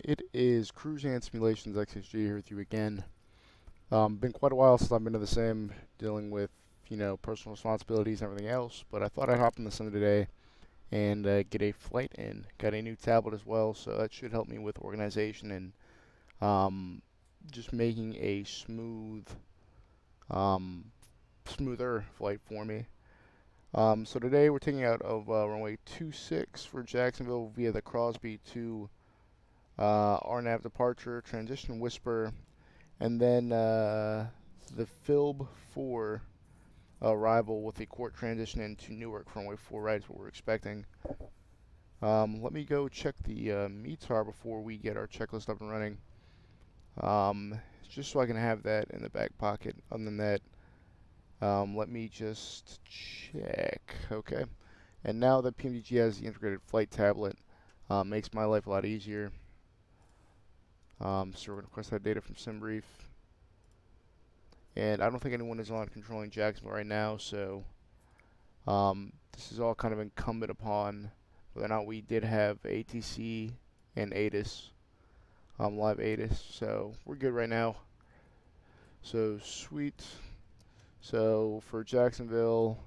It is Cruise and Simulations XHG here with you again. Been quite a while since I've been to the sim, dealing with personal responsibilities and everything else. But I thought I'd hop in the sim today and get a flight in. Got a new tablet as well, so that should help me with organization and just making a um, smoother flight for me. So today we're taking out of runway 26 for Jacksonville via the Crosby to RNAV departure, transition whisper, and then the Philb 4 arrival with a court transition into Newark from runway 4 right is what we're expecting. Let me go check the METAR before we get our checklist up and running. Just so I can have that in the back pocket. Other than that, let me just check. Okay. And now that PMDG has the integrated flight tablet, makes my life a lot easier. So we're going to request that data from SimBrief. And I don't think anyone is on controlling Jacksonville right now, so this is all kind of incumbent upon whether or not we did have ATC and ATIS, live ATIS. So we're good right now. So sweet. So for Jacksonville,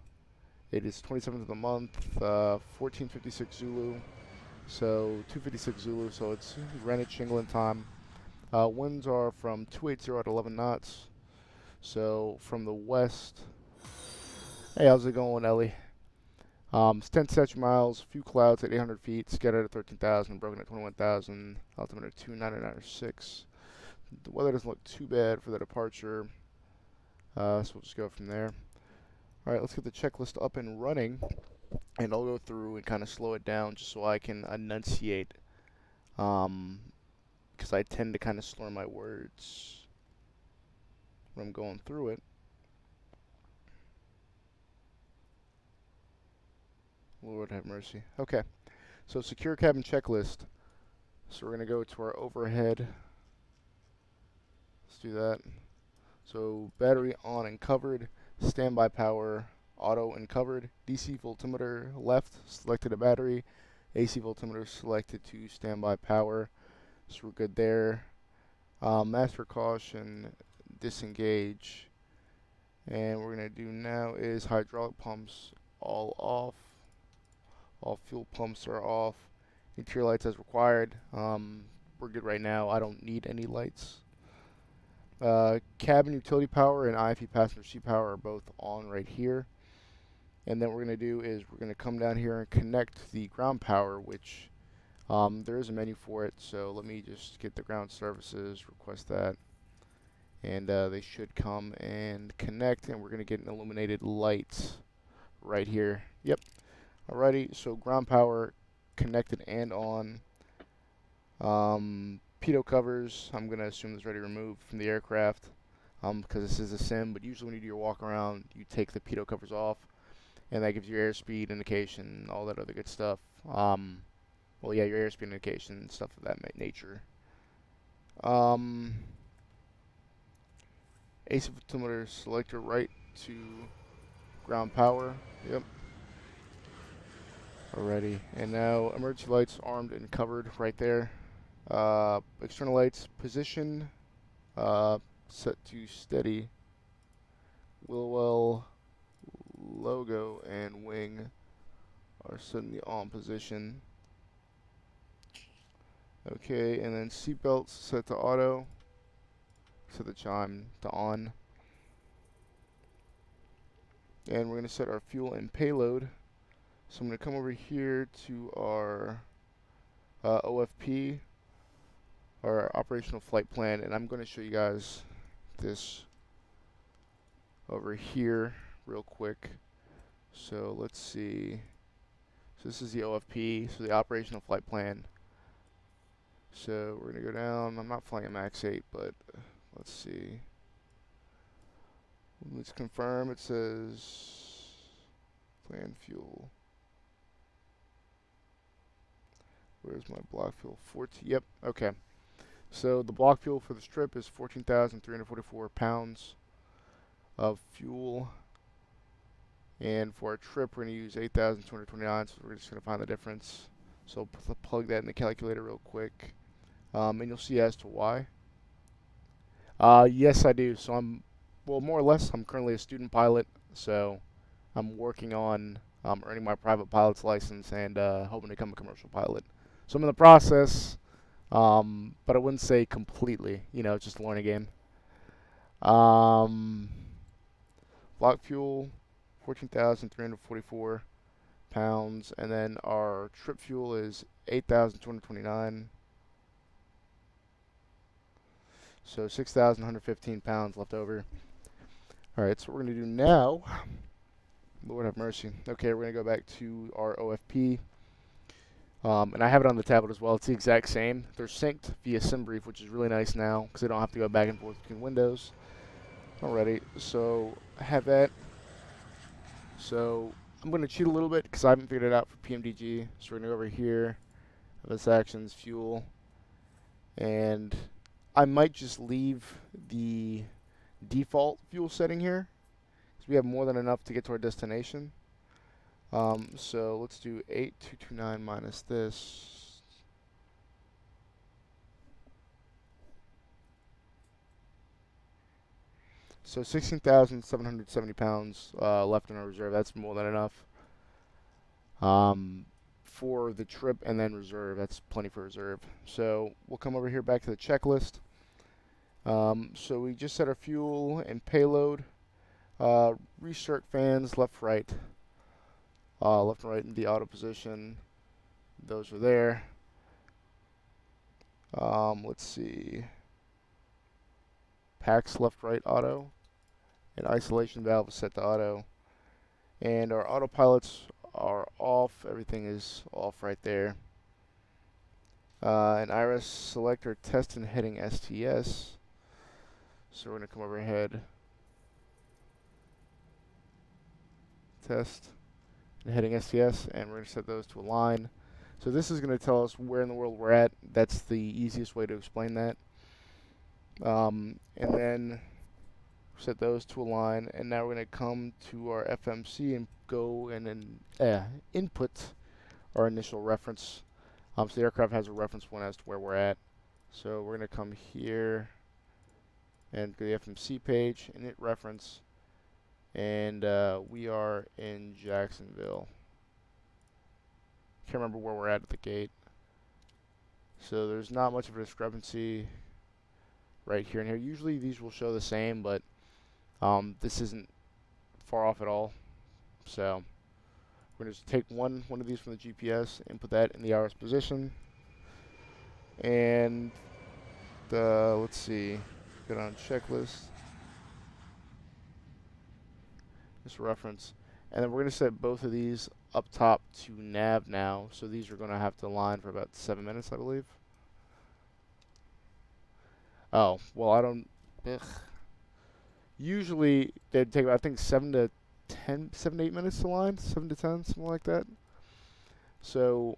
it is 27th of the month, 14:56 Zulu. So 2:56 Zulu. So it's Greenwich, England time. Winds are from 280 at 11 knots. So from the west. Hey, how's it going, Ellie? It's 10 statute miles, few clouds at 800 feet, scattered at 13,000, broken at 21,000, altimeter at 299.6. The weather doesn't look too bad for the departure, so we'll just go from there. Alright, let's get the checklist up and running, and I'll go through and kind of slow it down just so I can enunciate, because I tend to kind of slur my words when I'm going through it. Lord have mercy. Okay, so secure cabin checklist. So we're going to go to our overhead. Let's do that. So battery on and covered, standby power, auto and covered, DC voltimeter left, selected a battery, AC voltimeter selected to standby power. So we're good there. Master caution, disengage. And what we're going to do now is hydraulic pumps all off. All fuel pumps are off. Interior lights as required. We're good right now. I don't need any lights. Cabin utility power and IFE passenger seat power are both on right here. And then what we're going to do is we're going to come down here and connect the ground power, which there is a menu for it. So let me just get the ground services, request that. And they should come and connect, and we're going to get an illuminated light right here. Yep. Alrighty, so ground power connected and on. Pitot covers, I'm going to assume is ready removed from the aircraft because this is a sim, but usually when you do your walk around, you take the pitot covers off, and that gives you airspeed indication, all that other good stuff. Well, yeah, your airspeed indication, stuff of that nature. AC altimeter selector right to ground power. Yep. Alrighty, and now emergency lights armed and covered right there. External lights position set to steady. Wilwell logo and wing are set in the on position. Okay, and then seatbelts set to auto. Set the chime to on. And we're going to set our fuel and payload. So I'm going to come over here to our OFP, our operational flight plan, and I'm going to show you guys this over here real quick. So let's see. So this is the OFP, so the operational flight plan. So we're going to go down. I'm not flying a MAX 8, but let's see. Let's confirm. It says plan fuel. Where's my block fuel? 14. Yep. Okay. So the block fuel for this trip is 14,344 pounds of fuel. And for our trip, we're going to use 8,229. So we're just going to find the difference. So plug that in the calculator real quick. and you'll see as to why. Yes, I do. So well, more or less, I'm currently a student pilot, so I'm working on earning my private pilot's license and hoping to become a commercial pilot. So I'm in the process, but I wouldn't say completely. It's just a learning game. Um, block fuel, 14,344 pounds, and then our trip fuel is 8,229. So 6,115 pounds left over. All right, so what we're going to do now, Lord have mercy. Okay, we're going to go back to our OFP. And I have it on the tablet as well. It's the exact same. They're synced via SimBrief, which is really nice now because they don't have to go back and forth between windows. Alrighty, so I have that. So I'm going to cheat a little bit because I haven't figured it out for PMDG. So we're going to go over here, this actions, fuel, and I might just leave the default fuel setting here because we have more than enough to get to our destination. So let's do 8229 minus this. So 16,770 pounds left in our reserve. That's more than enough for the trip and then reserve. That's plenty for reserve. So we'll come over here back to the checklist. So we just set our fuel and payload. Restart fans, left, right. Left and right in the auto position. Those are there. Let's see. Packs, left, right, auto. And isolation valve is set to auto. And our autopilots are off. Everything is off right there. And iris selector test and heading STS. So we're going to come overhead. Test and heading STS. And we're going to set those to align. So this is going to tell us where in the world we're at. That's the easiest way to explain that. And then set those to align, and now we're going to come to our FMC and go and input our initial reference. So the aircraft has a reference point as to where we're at. So we're going to come here and go to the FMC page, init reference, and we are in Jacksonville. Can't remember where we're at the gate. So there's not much of a discrepancy right here and here. Usually these will show the same, but this isn't far off at all. So we're going to just take one of these from the GPS and put that in the iris position. And let's see, get on checklist. Just reference. And then we're going to set both of these up top to nav now. So these are going to have to align for about 7 minutes, I believe. Oh, well, I don't... Ugh. Usually, they'd take, I think, 7 to 8 minutes to line, 7 to 10, something like that. So,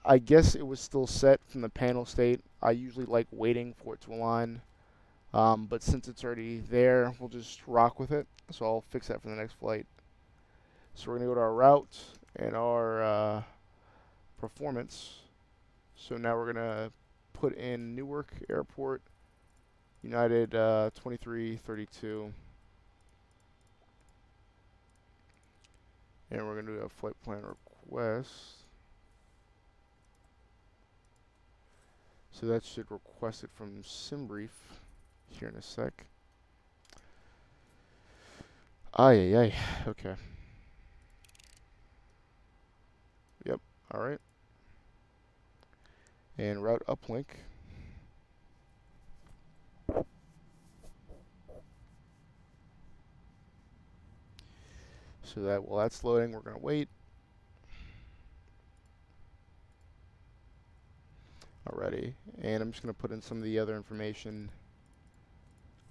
I guess it was still set from the panel state. I usually like waiting for it to align. But since it's already there, we'll just rock with it. So I'll fix that for the next flight. So we're going to go to our route and our performance. So now we're going to put in Newark Airport, United 2332. And we're going to do a flight plan request. So that should request it from SimBrief here in a sec. Ay. Okay. Yep. All right. And route uplink. So that while that's loading, we're going to wait. Alrighty. And I'm just going to put in some of the other information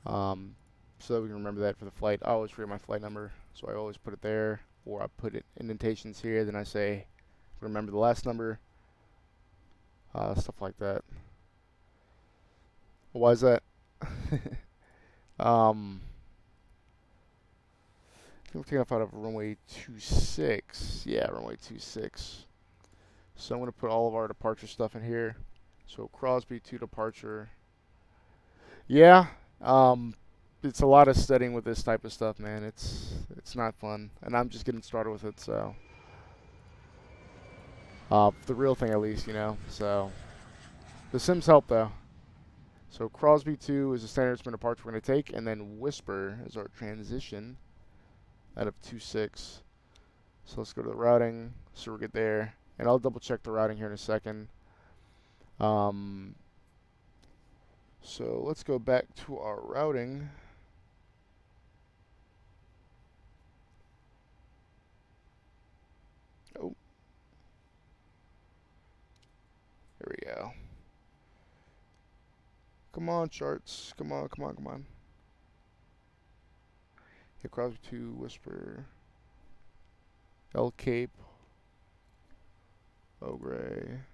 so that we can remember that for the flight. I always forget my flight number, so I always put it there, or I put it indentations here, then I say remember the last number, stuff like that. Why is that? We're taking off out of runway 26. Yeah, runway 26. So I'm going to put all of our departure stuff in here. So Crosby to departure. Yeah, um, it's a lot of studying with this type of stuff, man. It's not fun, and I'm just getting started with it. So, the real thing at least, you know. So the Sims help though. So Crosby 2 is the standard spin departure we're going to take, and then Whisper is our transition out of 2-6. So let's go to the routing, so we're good there. And I'll double check the routing here in a second. So let's go back to our routing. Oh, there we go. Come on, charts. Come on, come on, come on. Hit Crosby 2, Whisper. L Cape. Ogre.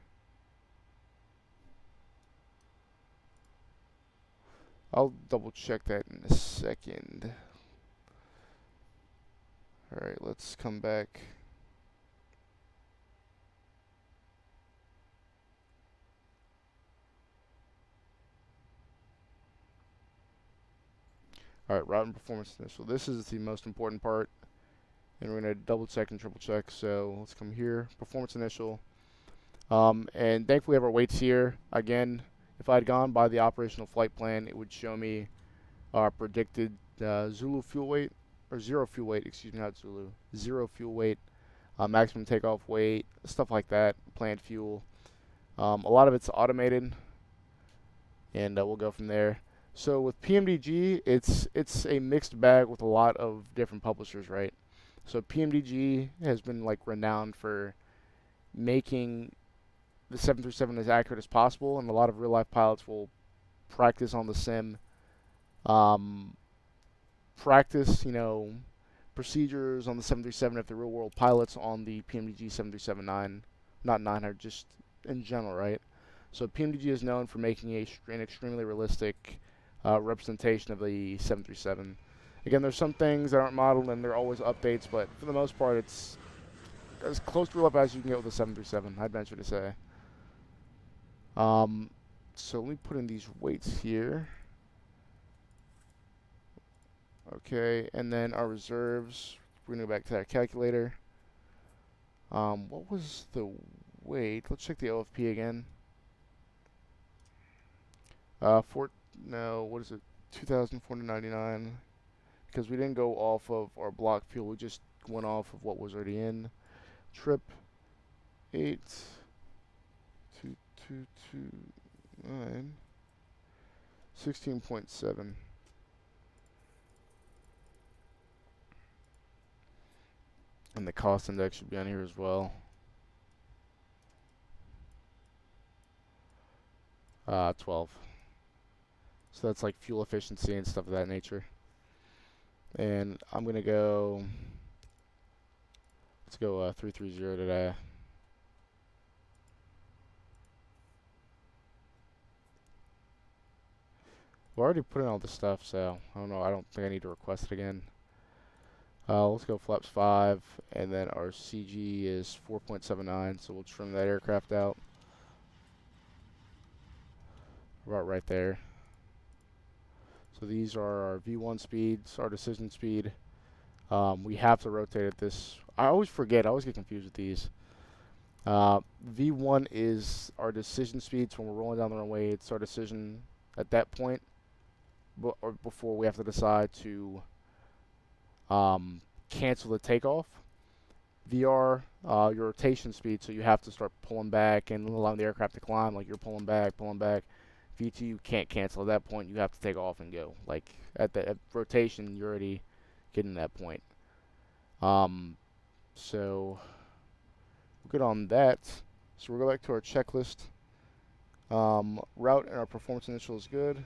I'll double check that in a second. Alright, let's come back. Alright, route and performance initial. This is the most important part. And we're going to double check and triple check. So let's come here. Performance initial. And thankfully we have our weights here. Again, if I had gone by the operational flight plan, it would show me our predicted Zulu fuel weight, or zero fuel weight, excuse me, not Zulu. Zero fuel weight, maximum takeoff weight, stuff like that, planned fuel. A lot of it's automated, and we'll go from there. So with PMDG, it's a mixed bag with a lot of different publishers, right? So PMDG has been like renowned for making the 737 as accurate as possible, and a lot of real life pilots will practice on the sim, practice, you know, procedures on the 737 if they're real world pilots on the PMDG 737-9, not 900, just in general, right? So PMDG is known for making an extremely realistic representation of the 737. Again, there's some things that aren't modeled and there are always updates, but for the most part, it's as close to real life as you can get with the 737, I'd venture to say. So let me put in these weights here. Okay, and then our reserves, we're going to go back to that calculator. What was the weight? Let's check the OFP again. What is it? 2,499. Because we didn't go off of our block fuel, we just went off of what was already in. Trip 82229 16.7. And the cost index should be on here as well. 12. So that's like fuel efficiency and stuff of that nature. And I'm going to go, let's go 330 today. We already put in all this stuff, so I don't know. I don't think I need to request it again. Let's go flaps 5, and then our CG is 4.79, so we'll trim that aircraft out. About right there. So these are our V1 speeds, our decision speed. We have to rotate at this. I always forget. I always get confused with these. V1 is our decision speeds when we're rolling down the runway. It's our decision at that point, or before we have to decide to cancel the takeoff. VR, your rotation speed, so you have to start pulling back and allowing the aircraft to climb, like you're pulling back, pulling back. V2, you can't cancel at that point. You have to take off and go. Like at rotation, you're already getting that point. So we're good on that. So we'll go back to our checklist. Route and our performance initial is good.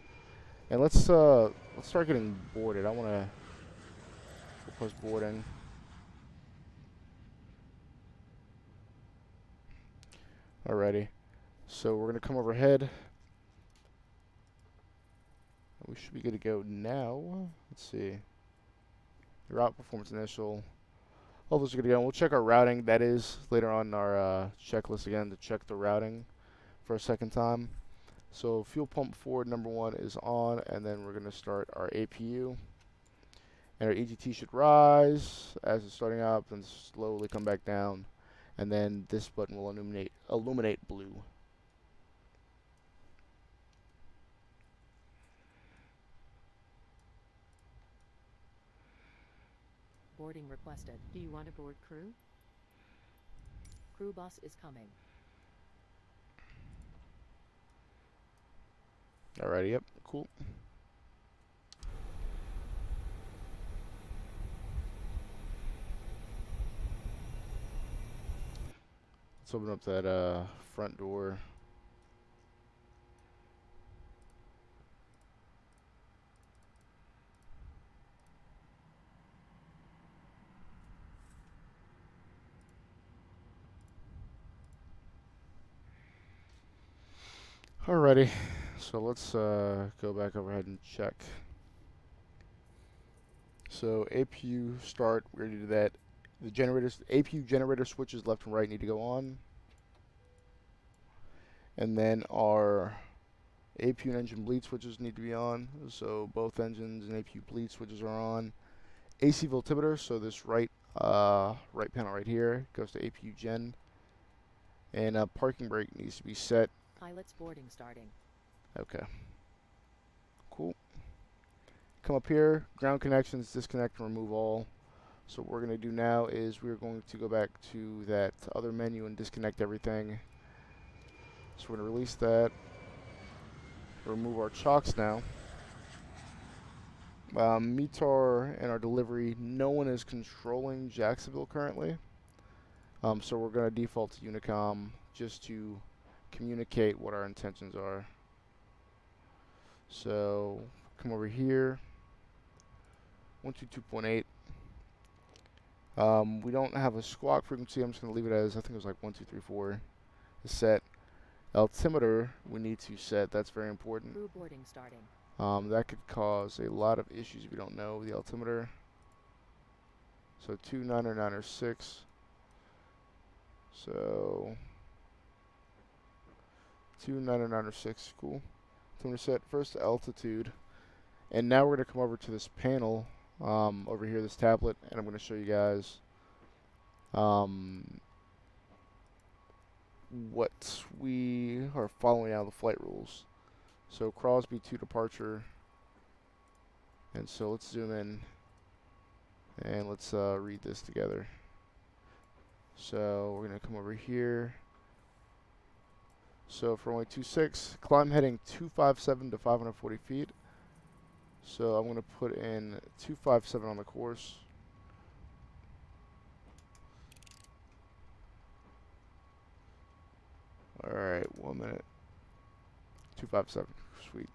And let's start getting boarded. I want to propose boarding. Alrighty. So we're gonna come overhead. We should be good to go now. Let's see. Route performance initial. All those are good to go. We'll check our routing. That is later on our checklist again to check the routing for a second time. So fuel pump forward number 1 is on, and then we're going to start our APU. And our EGT should rise as it's starting up, and slowly come back down. And then this button will illuminate blue. Boarding requested. Do you want to board crew? Crew bus is coming. Alrighty, yep, cool. Let's open up that front door. Alrighty, so let's go back overhead and check. So APU start, we're going to do that. The APU generator switches left and right need to go on. And then our APU and engine bleed switches need to be on. So both engines and APU bleed switches are on. AC voltimeter, so this right panel right here goes to APU gen. And parking brake needs to be set. Pilot's boarding starting. Okay. Cool. Come up here, ground connections, disconnect and remove all. So what we're going to do now is we're going to go back to that other menu and disconnect everything. So we're going to release that. Remove our chocks now. METAR and our delivery, no one is controlling Jacksonville currently. So we're going to default to Unicom just to communicate what our intentions are. So come over here, 122.8. We don't have a squawk frequency. I'm just going to leave it as, I think it was like 1234 is set. Altimeter we need to set. That's very important. Crew boarding starting. That could cause a lot of issues if you don't know the altimeter. So 29906. So 29906, cool. Altimeter set. First altitude. And now we're going to come over to this panel over here, this tablet, and I'm going to show you guys what we are following out of the flight rules. So Crosby to departure, and so let's zoom in and let's read this together. So we're going to come over here. So for runway 26, climb heading 257 to 540 feet. So I'm going to put in 257 on the course. Alright, 1 minute. 257, sweet.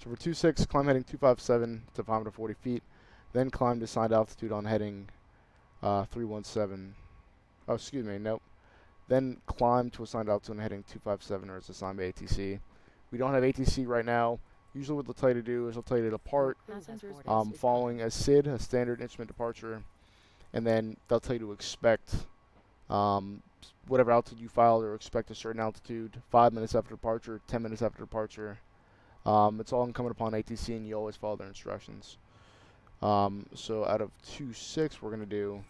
So for 26, climb heading 257 to 540 feet. Then climb to assigned altitude on heading 317. Oh, excuse me, nope. Then climb to assigned altitude on heading 257 or it's assigned by ATC. We don't have ATC right now. Usually what they'll tell you to do is they'll tell you to depart following a SID, a standard instrument departure, and then they'll tell you to expect whatever altitude you filed or expect a certain altitude 5 minutes after departure, 10 minutes after departure. It's all incumbent upon ATC and you always follow their instructions. So out of 2.6 we're going to do,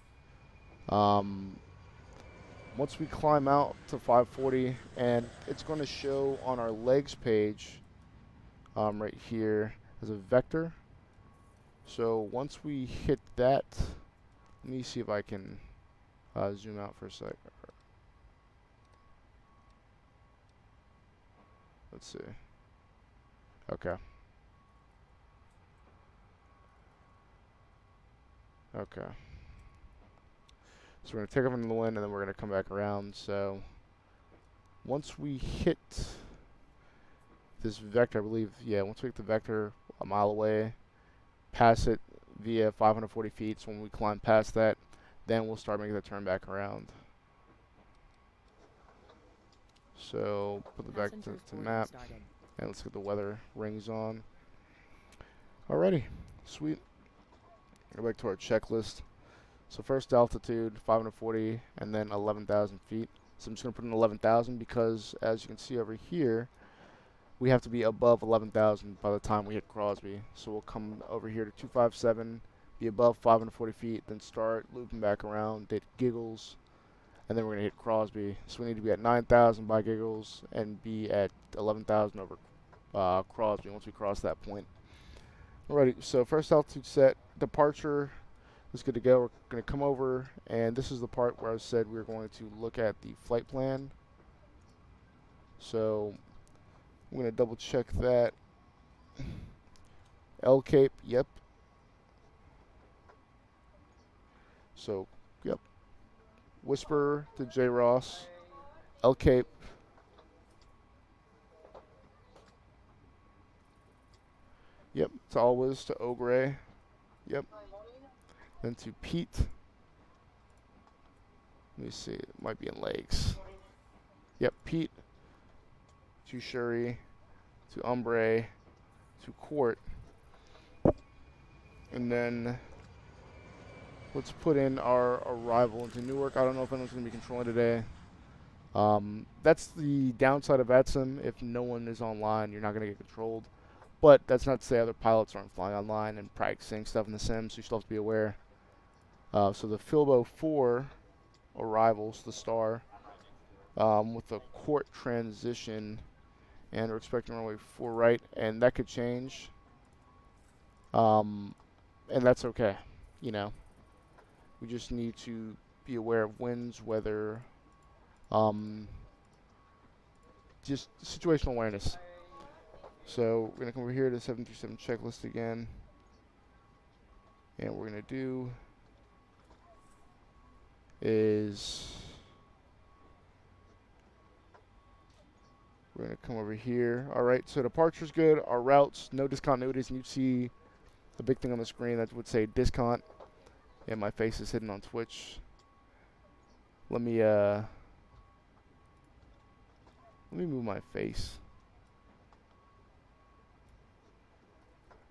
once we climb out to 540, and it's going to show on our legs page right here as a vector. So once we hit that, let me see if I can zoom out for a sec. Let's see. Okay. Okay. So we're going to take off into the wind and then we're going to come back around. So once we hit this vector, I believe, yeah, once we hit the vector a mile away, pass it via 540 feet. So when we climb past that, then we'll start making the turn back around. So put it back to the map, and let's get the weather rings on. Alrighty, sweet. Go back to our checklist. So first altitude, 540, and then 11,000 feet. So I'm just going to put in 11,000 because, as you can see over here, we have to be above 11,000 by the time we hit Crosby. So we'll come over here to 257, be above 540 feet, then start looping back around, hit Giggles, and then we're going to hit Crosby. So we need to be at 9,000 by Giggles and be at 11,000 over Crosby once we cross that point. Alrighty, so first altitude set, departure is good to go. We're going to come over, and this is the part where I said we were going to look at the flight plan. So I'm going to double check that. L Cape, yep. So, yep. Whisper to J Ross. L Cape. Yep. To Always to Ogre. Yep. Then to Pete. Let me see. It might be in legs. Yep. Pete. To Shuri. To Umbre. To Court. And then let's put in our arrival into Newark. I don't know if anyone's going to be controlling today. That's the downside of ATSIM. If no one is online, you're not going to get controlled. But that's not to say other pilots aren't flying online and practicing stuff in the sim, so you still have to be aware. So the Filbo 4 arrivals, the star, with the Court transition, and we're expecting runway 4 right, and that could change. And that's okay, you know. We just need to be aware of winds, weather, just situational awareness. So we're going to come over here to 737 checklist again. And what we're going to do is we're going to come over here. All right, so departure's good. Our routes, no discontinuities. And you see the big thing on the screen that would say discont. And my face is hidden on Twitch. Let me move my face.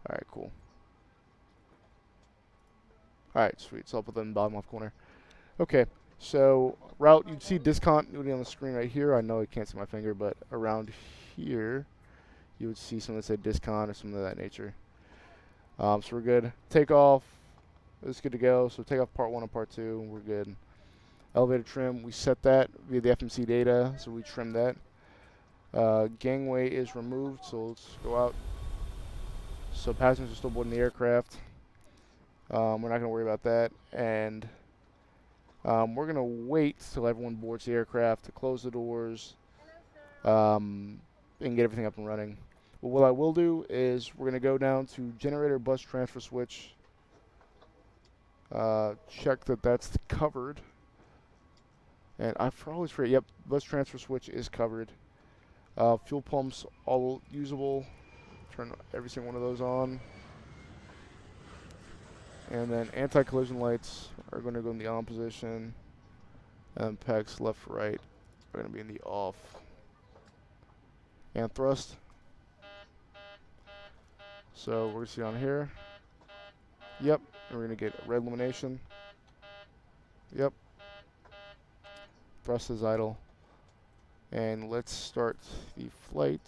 All right, cool. All right, sweet. So I'll put that in the bottom left corner. Okay, so route, you'd see discontinuity on the screen right here. I know you can't see my finger, but around here, you would see something that said discount or something of that nature. So we're good. Takeoff is good to go. So takeoff part 1 and part 2, we're good. Elevator trim, we set that via the FMC data, so we trim that. Gangway is removed, so let's go out. So passengers are still boarding the aircraft. We're not going to worry about that. And we're going to wait till everyone boards the aircraft to close the doors and get everything up and running. But what I will do is we're going to go down to generator bus transfer switch. Check that that's covered. And I always forget, yep, bus transfer switch is covered. Fuel pumps all usable. Turn every single one of those on. And then anti-collision lights are going to go in the on position. And pegs left, right are going to be in the off. And thrust. So we're going to see on here. Yep. And we're going to get red illumination. Yep. Thrust is idle. And let's start the flight.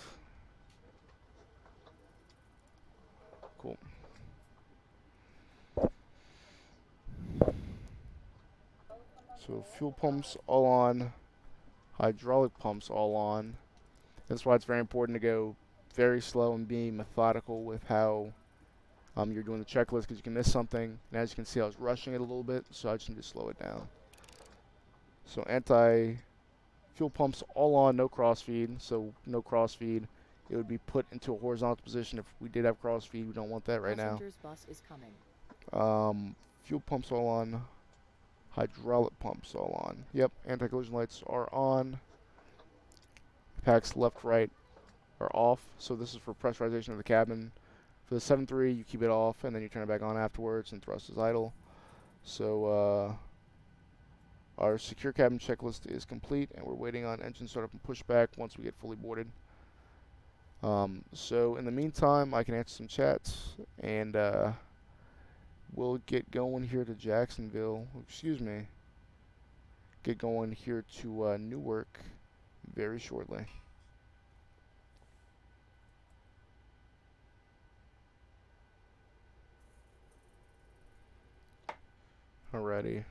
Cool. So fuel pumps all on, hydraulic pumps all on. That's why it's very important to go very slow and be methodical with how you're doing the checklist, because you can miss something. And as you can see, I was rushing it a little bit, so I just need to slow it down. So anti-fuel pumps all on, no crossfeed. So no crossfeed. It would be put into a horizontal position if we did have crossfeed. We don't want that right now. Passenger's bus is coming. Fuel pumps all on. Hydraulic pumps all on. Yep, anti-collision lights are on. Packs left, right are off. So this is for pressurization of the cabin. For the 7.3, you keep it off, and then you turn it back on afterwards, and thrust is idle. So our secure cabin checklist is complete, and we're waiting on engine startup and pushback once we get fully boarded. So in the meantime, I can answer some chats, and we'll get going here to Jacksonville. Excuse me. Get going here to Newark very shortly. Alrighty.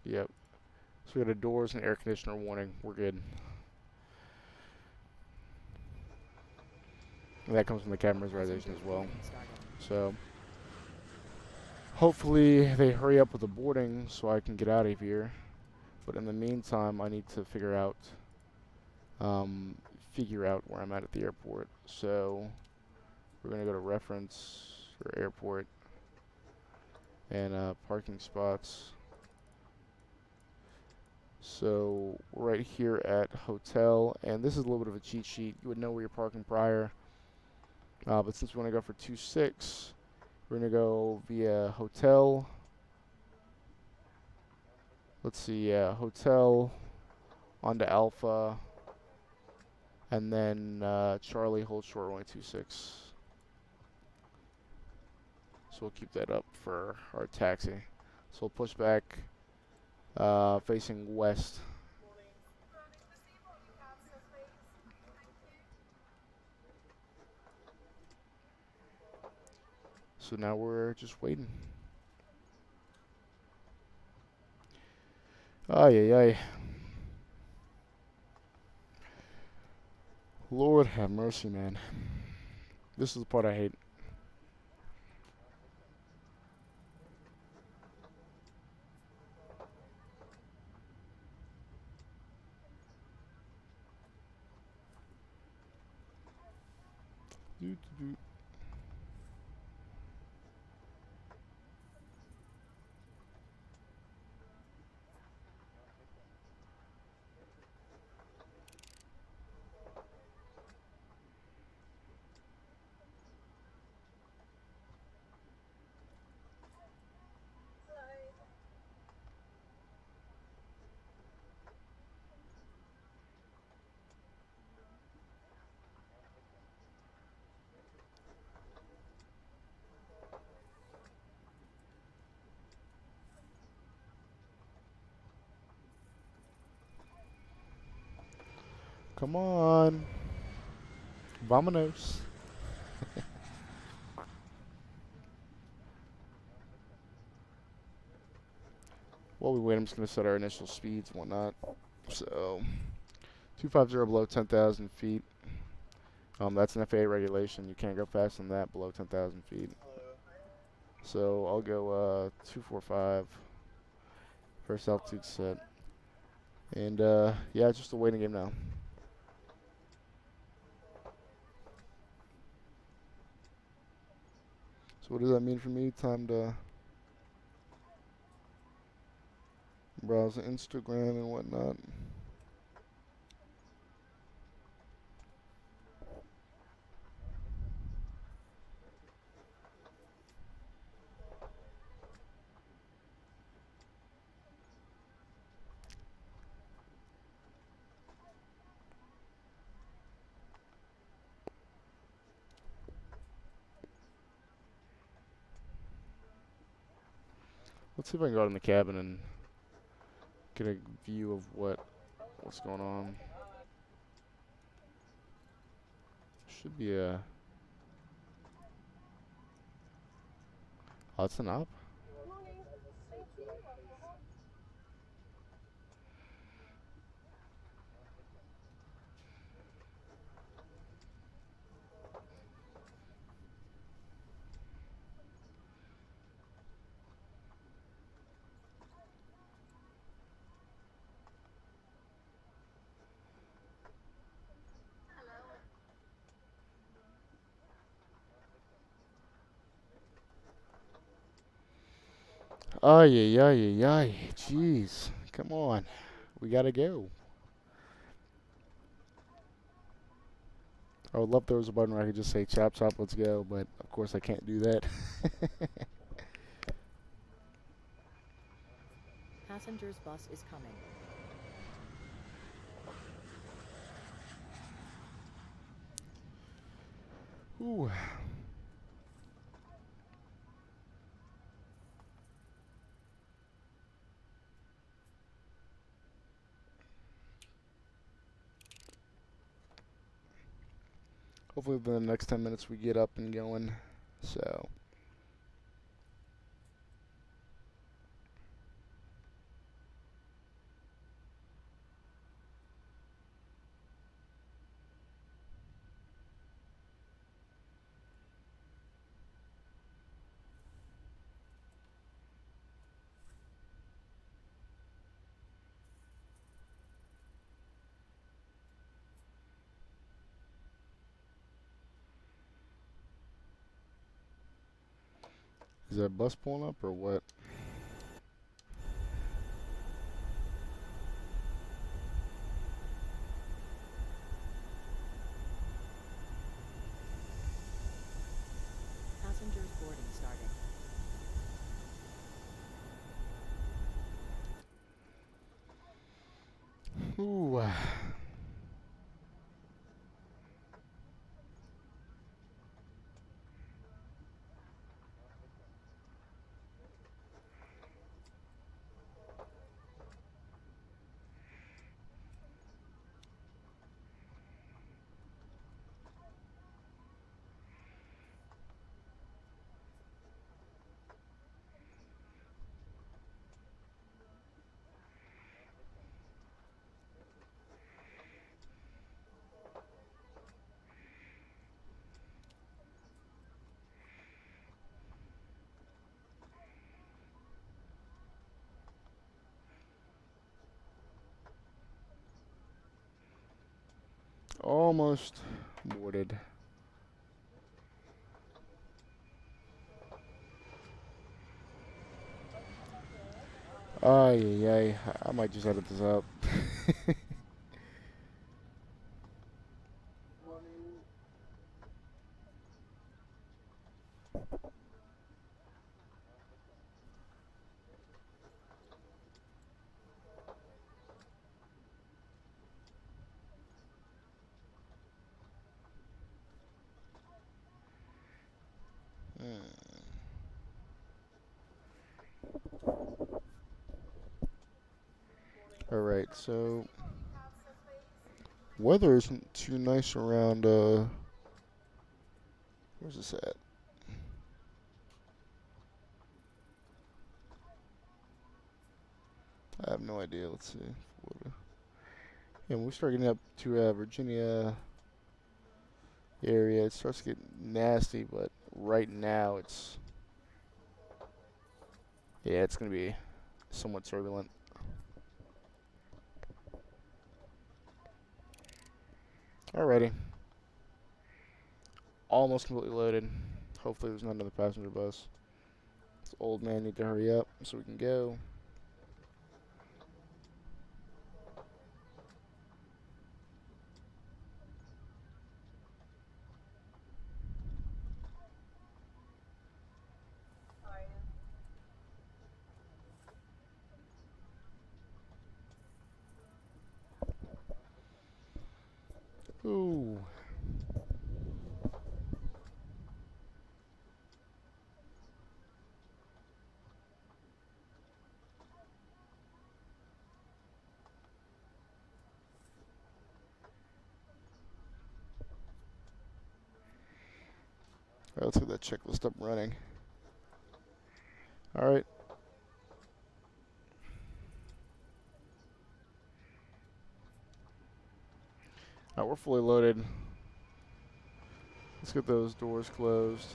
Yep. So we got a doors and air conditioner warning. We're good. And that comes from the cabin reservation as well. So hopefully they hurry up with the boarding so I can get out of here. But in the meantime, I need to figure out where I'm at the airport. So we're gonna go to reference or airport and parking spots. So we're right here at hotel, and this is a little bit of a cheat sheet. You would know where you're parking prior, but since we want to go for 2-6, we're gonna go via hotel. Let's see, hotel onto Alpha, and then Charlie hold short runway 26. So we'll keep that up for our taxi. So we'll push back facing west. So now we're just waiting. Ay, ay, ay. Lord have mercy, man. This is the part I hate. Doot, doot. Come on. Vamonos. While we wait, I'm just going to set our initial speeds and whatnot. So, 250 below 10,000 feet. That's an FAA regulation. You can't go faster than that below 10,000 feet. So, I'll go 245. First altitude set. And, yeah, it's just a waiting game now. So, what does that mean for me? Time to browse Instagram and whatnot. Let's see if I can go out in the cabin and get a view of what's going on. Should be a... Oh, it's an op? Ay, ay, ay, ay, ay. Jeez. Come on. We gotta go. I would love if there was a button where I could just say chop chop, let's go, but of course I can't do that. Passengers bus is coming. Ooh. hopefully within the next 10 minutes we get up and going. So. Is that bus pulling up or what? Passengers boarding started. Ooh. Almost boarded. Ay, ay, ay. I might just edit this out. Alright, so weather isn't too nice around, where's this at? I have no idea. Let's see. Florida. Yeah, when we start getting up to Virginia area, it starts to get nasty, but right now it's, yeah, it's going to be somewhat turbulent. Alrighty. Almost completely loaded. Hopefully there's not another passenger bus. This old man need to hurry up so we can go. Ooh. Alright, let's get that checklist up running. Alright. Alright, we're fully loaded. Let's get those doors closed.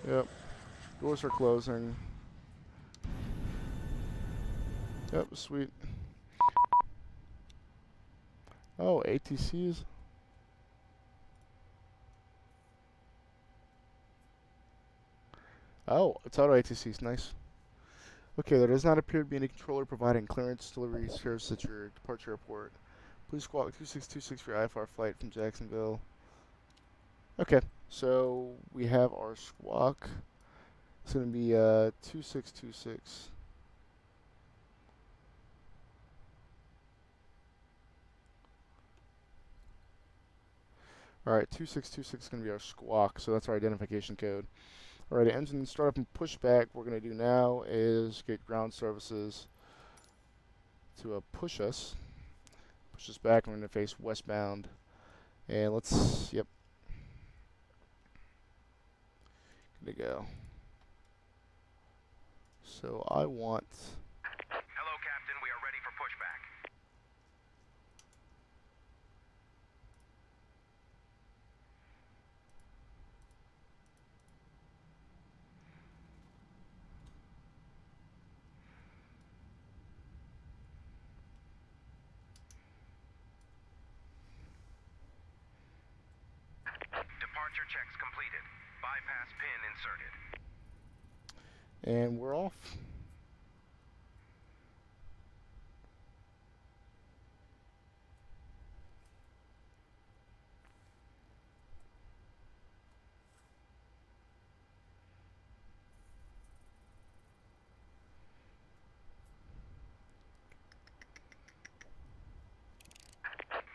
Yep. Doors are closing. Yep, sweet. Oh, ATCs. Oh, it's auto ATCs. Nice. Okay, there does not appear to be any controller providing clearance delivery service at your departure airport. Please squawk 2626 for your IFR flight from Jacksonville. Okay, so we have our squawk. It's going to be 2626. Alright, 2626 is going to be our squawk, so that's our identification code. Alright, engine startup and pushback. What we're going to do now is get ground services to push us back. We're going to face westbound And let's, yep, good to go. So I want, Hello, Captain. We are ready for pushback. Departure checks completed. Bypass pin inserted. and we're off.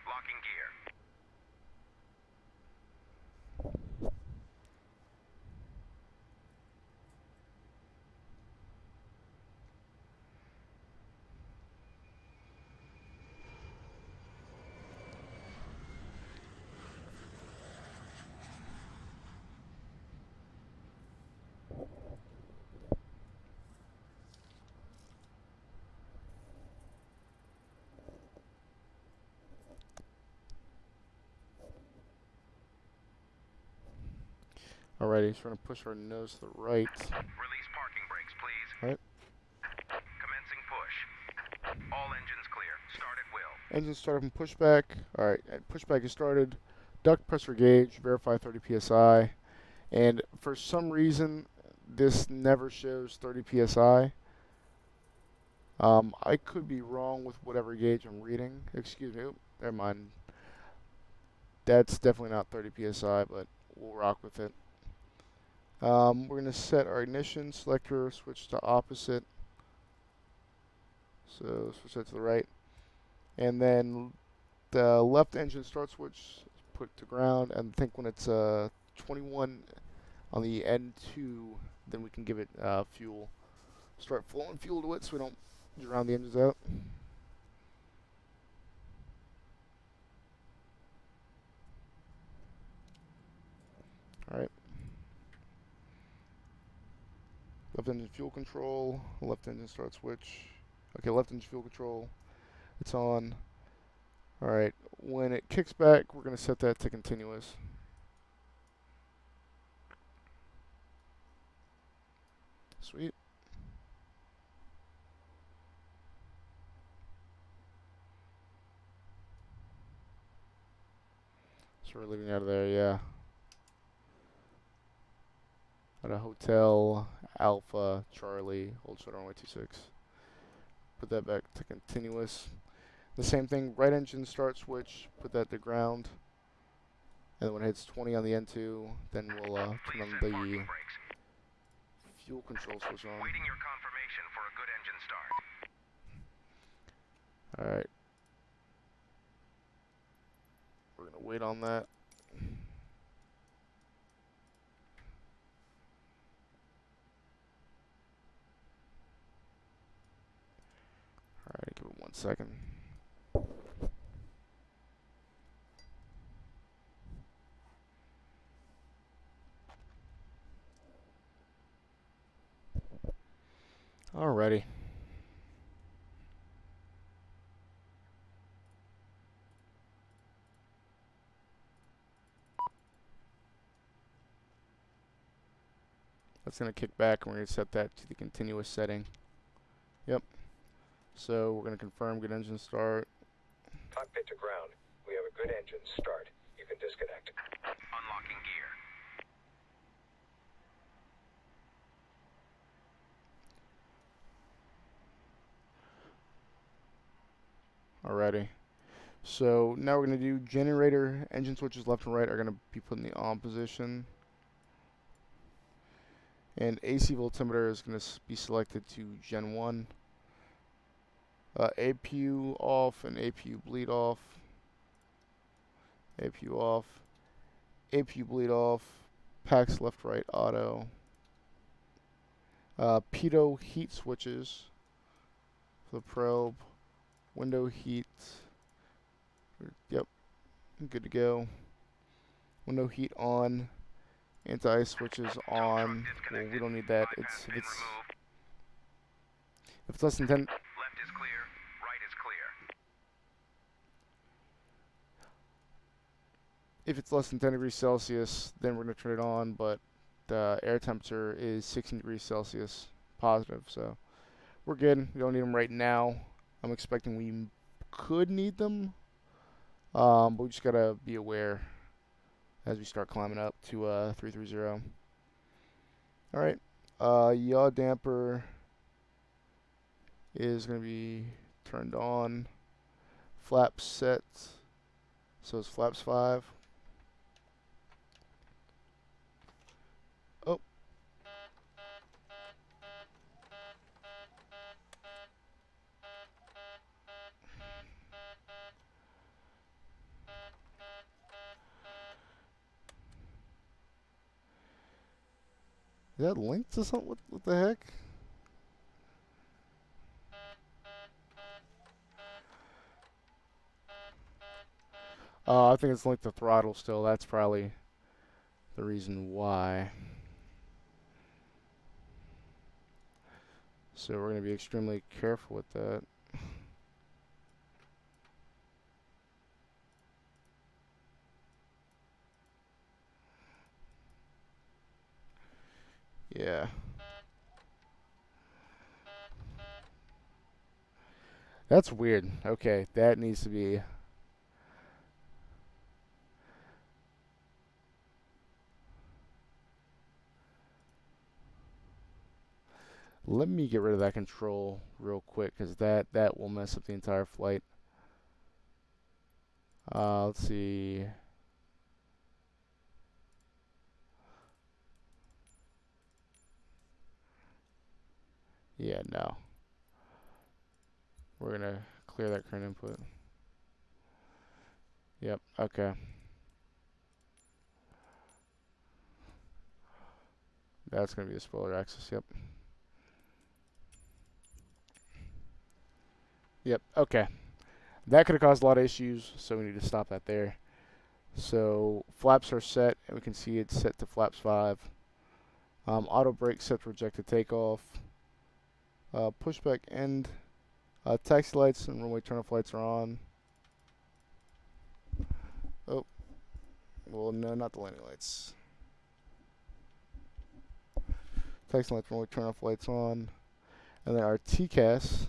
Locking gear. Alrighty, so we're gonna push our nose to the right. Release parking brakes, please. Alright. Commencing push. All engines clear. Start at will. Engine startup and pushback. Alright, pushback is started. Duct pressure gauge, verify 30 psi. And for some reason, this never shows 30 psi. I could be wrong with whatever gauge I'm reading. Excuse me. Oop, never mind. That's definitely not 30 psi, but we'll rock with it. We're going to set our ignition selector, switch to opposite. So switch that to the right. And then the left engine start switch, put to ground. And I think when it's 21 on the N2, then we can give it fuel. Start flowing fuel to it so we don't drown the engines out. Alright. Left engine fuel control, left engine start switch. Okay, left engine fuel control. It's on. Alright, when it kicks back, we're going to set that to continuous. Sweet. So we're leaving out of there, yeah. At a Hotel Alpha Charlie, hold short runway 26. Put that back to continuous. The same thing, right engine start switch, put that to ground. And then when it hits 20 on the N2, then we'll turn on the fuel control switch on. Waiting your confirmation for a good engine start. Alright. We're going to wait on that. Alright, give it 1 second. Alrighty. That's going to kick back and we're going to set that to the continuous setting. Yep. So we're going to confirm good engine start. Cockpit to ground. We have a good engine start. You can disconnect. Unlocking gear. Alrighty. So now we're going to do generator engine switches left and right are going to be put in the on position. And AC voltimeter is going to be selected to Gen 1. APU off and APU bleed off. APU off. APU bleed off. Packs left right auto. Pitot heat switches for the probe. Window heat. Yep. Good to go. Window heat on. Anti-ice switch is on. Well, we don't need that. Bypass main remove. If it's less than 10. Left is clear. Right is clear. If it's less than 10 degrees Celsius, then we're gonna turn it on. But the air temperature is 16 degrees Celsius, positive. So we're good. We don't need them right now. I'm expecting we could need them, but we just gotta be aware as we start climbing up to 330. All right. Yaw damper is going to be turned on. Flaps set. So it's flaps 5. Oh. Is that linked to something? What the heck? I think it's linked to throttle still. That's probably the reason why. So we're going to be extremely careful with that. Yeah. That's weird. Okay, that needs to be... Let me get rid of that control real quick, because that will mess up the entire flight. Let's see. Yeah, no. We're going to clear that current input. Yep, okay. That's going to be the spoiler axis, yep. Yep, okay. That could have caused a lot of issues, so we need to stop that there. So flaps are set, and we can see it's set to flaps 5. Auto brake set to reject the takeoff. Pushback end. Taxi lights and runway turn-off lights are on. Oh, well, no, not the landing lights. Taxi lights, runway turn-off lights on. And then our TCAS,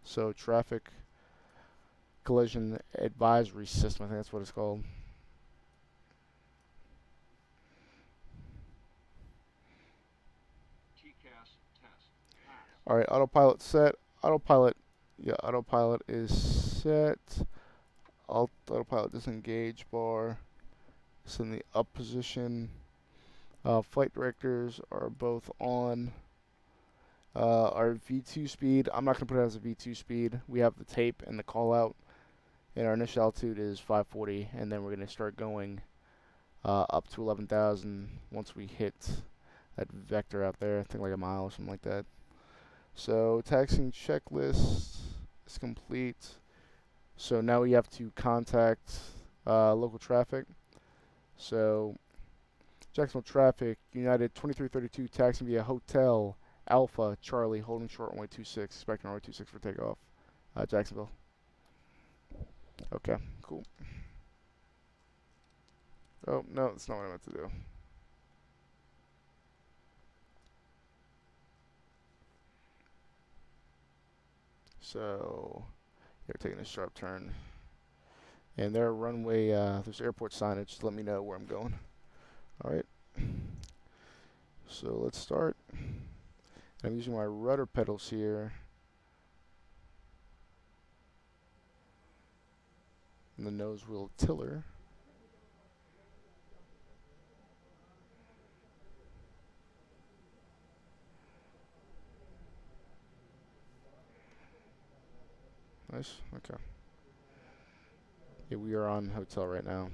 so traffic collision advisory system, I think that's what it's called. TCAS test. All right, autopilot set. Autopilot, yeah, autopilot is set. Autopilot disengage bar. It's in the up position. Flight directors are both on. Our V2 speed, I'm not going to put it as a V2 speed. We have the tape and the call out. And our initial altitude is 540. And then we're going to start going up to 11,000 once we hit that vector out there. I think like a mile or something like that. So taxiing checklist is complete. So now we have to contact local traffic. So Jacksonville traffic, United 2332 taxiing via Hotel Alpha Charlie, holding short runway 26, expecting runway 26 for takeoff. Jacksonville. Okay, cool. Oh, no, that's not what I meant to do. So, they're taking a sharp turn. And their runway, there's airport signage to let me know where I'm going. Alright. So, let's start. I'm using my rudder pedals here. And the nose wheel tiller. Nice, okay. Yeah, we are on hotel right now.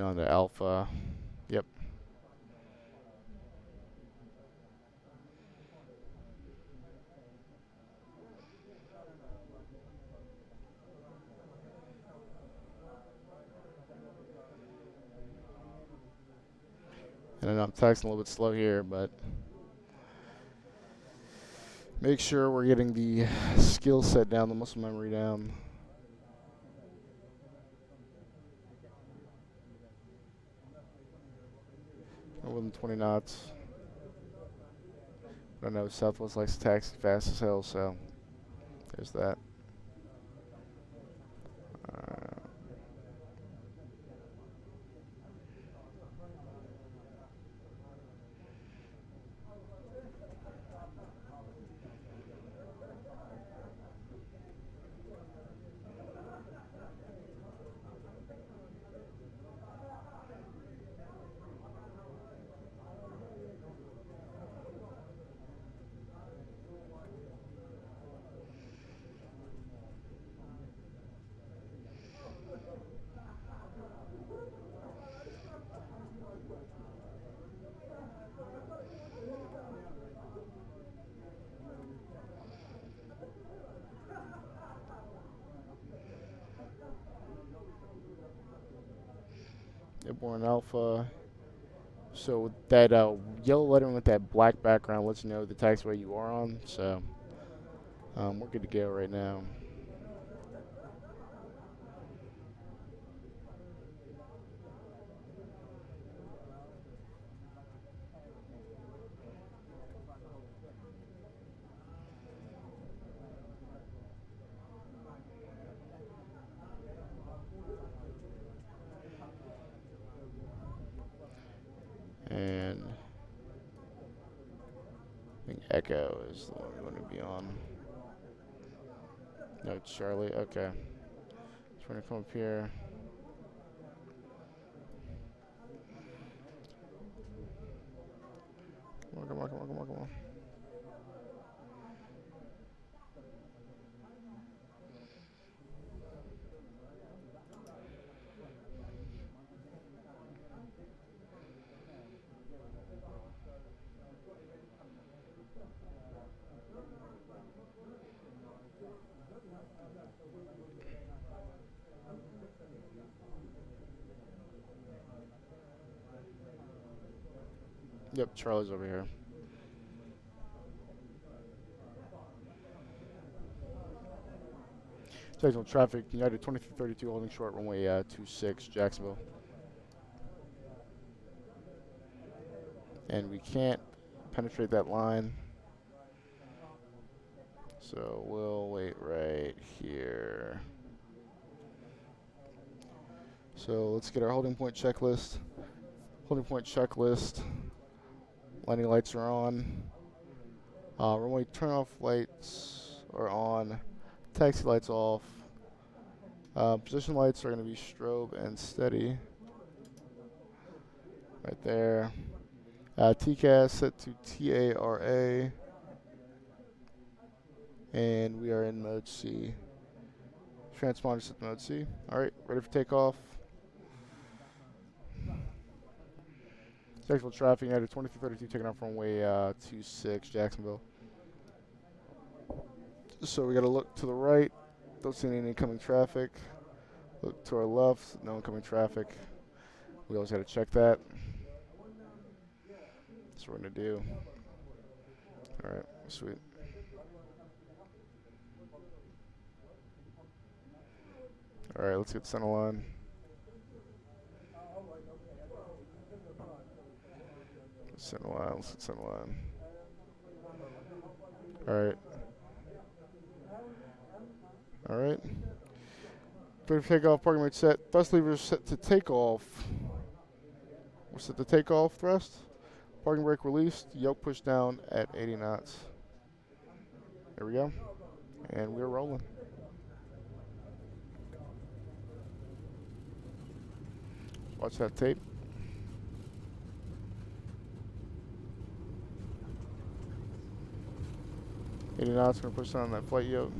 on to Alpha. Yep. And I know I'm texting a little bit slow here, but make sure we're getting the skill set down, the muscle memory down. More than 20 knots. But I know Southwest likes to taxi fast as hell, so there's that. Airborne Alpha. So that yellow lettering with that black background lets you know the taxiway you are on. So we're good to go right now. And I think Echo is the one we want to be on. No, it's Charlie. Okay. Just want to come up here. Come on, come on, come on, come on, come on. Yep, Charlie's over here. Signal traffic, United 2332 holding short, runway 26, Jacksonville. And we can't penetrate that line. So we'll wait right here. So let's get our holding point checklist. Holding point checklist. Landing lights are on. Runway turn-off lights are on. Taxi lights off. Position lights are going to be strobe and steady. Right there. TCAS set to TARA. And we are in mode C. Transponder set to mode C. Alright, ready for takeoff. Jacksonville traffic, United 2332 taking off runway 26, Jacksonville. So we got to look to the right. Don't see any incoming traffic. Look to our left. No incoming traffic. We always got to check that. That's what we're going to do. Alright, sweet. Alright, let's get center line. Center line, let's get center line. Alright. Alright. Ready for takeoff, parking brake set. Thrust levers set to takeoff. We're set to takeoff thrust. Parking brake released. Yoke pushed down at 80 knots. There we go. And we're rolling. Watch that tape. 80 knots, we're going to push down that flight yoke.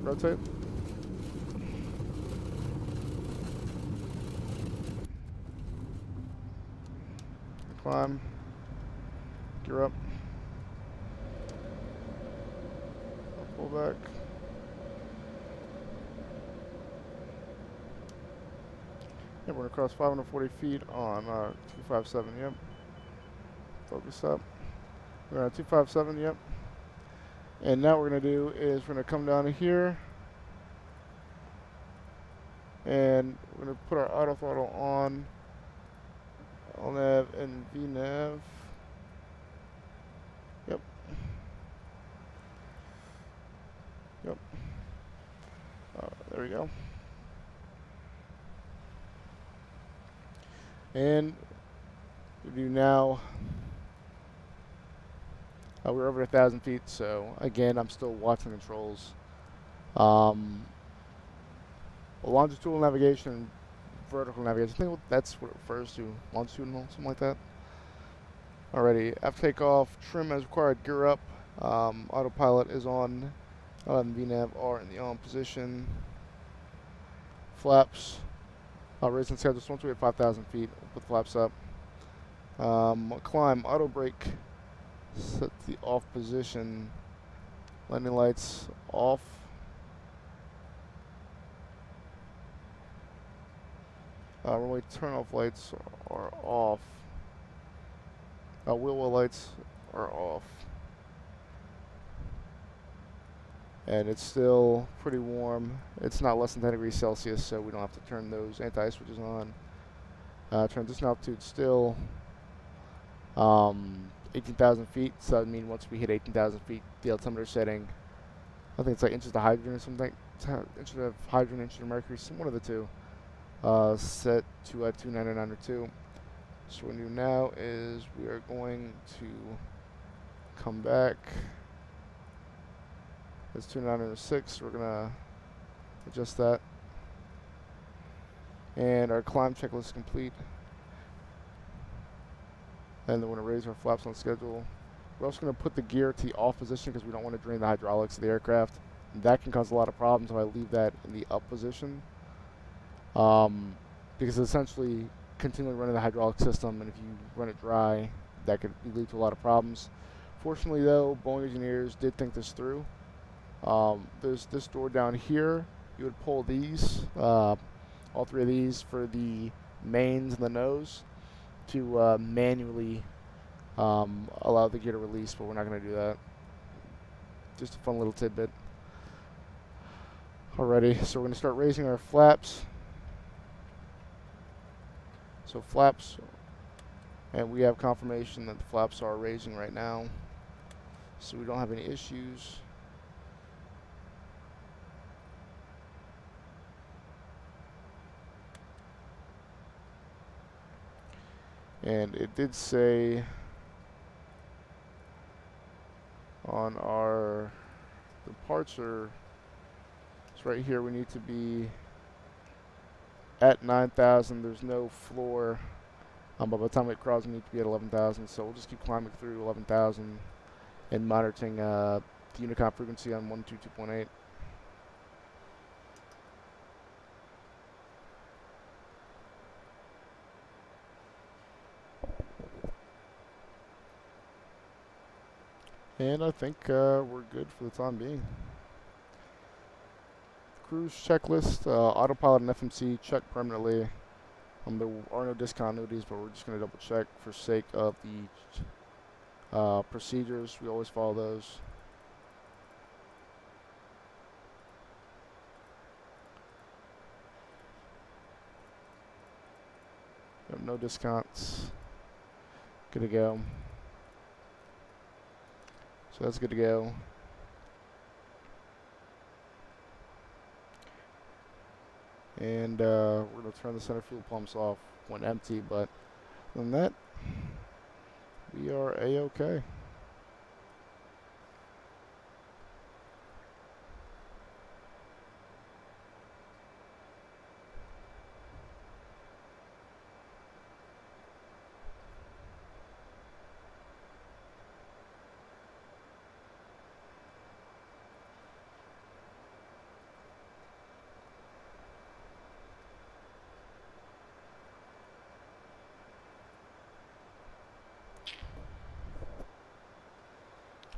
rotate. Climb. Gear up. Pull back. Yeah, we're gonna cross 540 feet on 257. Yep. Focus up. We're on 257. Yep. And now what we're gonna do is we're gonna come down here, and we're gonna put our auto throttle on LNAV and VNAV. Yep. Yep. There we go. And we do now. We're over 1,000 feet, so again, I'm still watching controls. Longitudinal navigation and vertical navigation. I think that's what it refers to. Longitudinal, something like that. Alrighty, after takeoff, trim as required, gear up. Autopilot is on. VNAV are in the on position. Flaps. Raising schedule, once we hit 5,000 feet, we'll put the flaps up. Climb, auto brake, set the off position. Landing lights off. Runway turn-off lights are off. Wheel well lights are off. And it's still pretty warm. It's not less than 10 degrees Celsius, so we don't have to turn those anti-ice switches on. Transition altitude still 18,000 feet. So that means once we hit 18,000 feet, the altimeter setting, I think it's like inches of hydrogen or something. Inches of hydrogen, inches of mercury, one of the two. Set to 29902. So what we do now is we are going to come back. It's 29906. We're gonna adjust that. And our climb checklist is complete. And then we're gonna raise our flaps on schedule. We're also gonna put the gear to the off position because we don't want to drain the hydraulics of the aircraft. And that can cause a lot of problems if I leave that in the up position. Because it's essentially continually running the hydraulic system, and if you run it dry, that could lead to a lot of problems. Fortunately though, Boeing engineers did think this through. There's this door down here. You would pull these, all three of these for the mains and the nose to manually allow the gear to release, but we're not going to do that. Just a fun little tidbit. Alrighty, so we're going to start raising our flaps. So flaps, and we have confirmation that the flaps are raising right now, so we don't have any issues. And it did say on our departure, it's right here, we need to be at 9,000. There's no floor, but by the time it crawls, we need to be at 11,000. So we'll just keep climbing through 11,000 and monitoring the Unicom frequency on 122.8. And I think we're good for the time being. Cruise checklist, autopilot and FMC checked permanently. There are no discontinuities, but we're just going to double check for sake of the procedures. We always follow those. No discounts. Good to go. So that's good to go. And we're going to turn the center fuel pumps off when empty, but other than that, we are A-OK.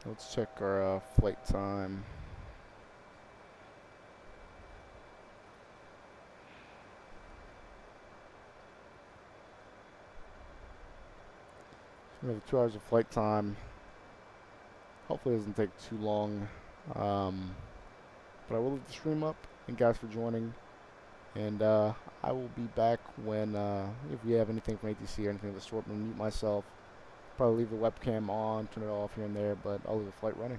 Let's check our flight time. We have 2 hours of flight time. Hopefully it doesn't take too long. But I will leave the stream up. Thank you guys for joining. And I will be back when, if we have anything from ATC or anything of the sort, I'm going to mute myself. Probably leave the webcam on, turn it off here and there, but I'll leave the flight running.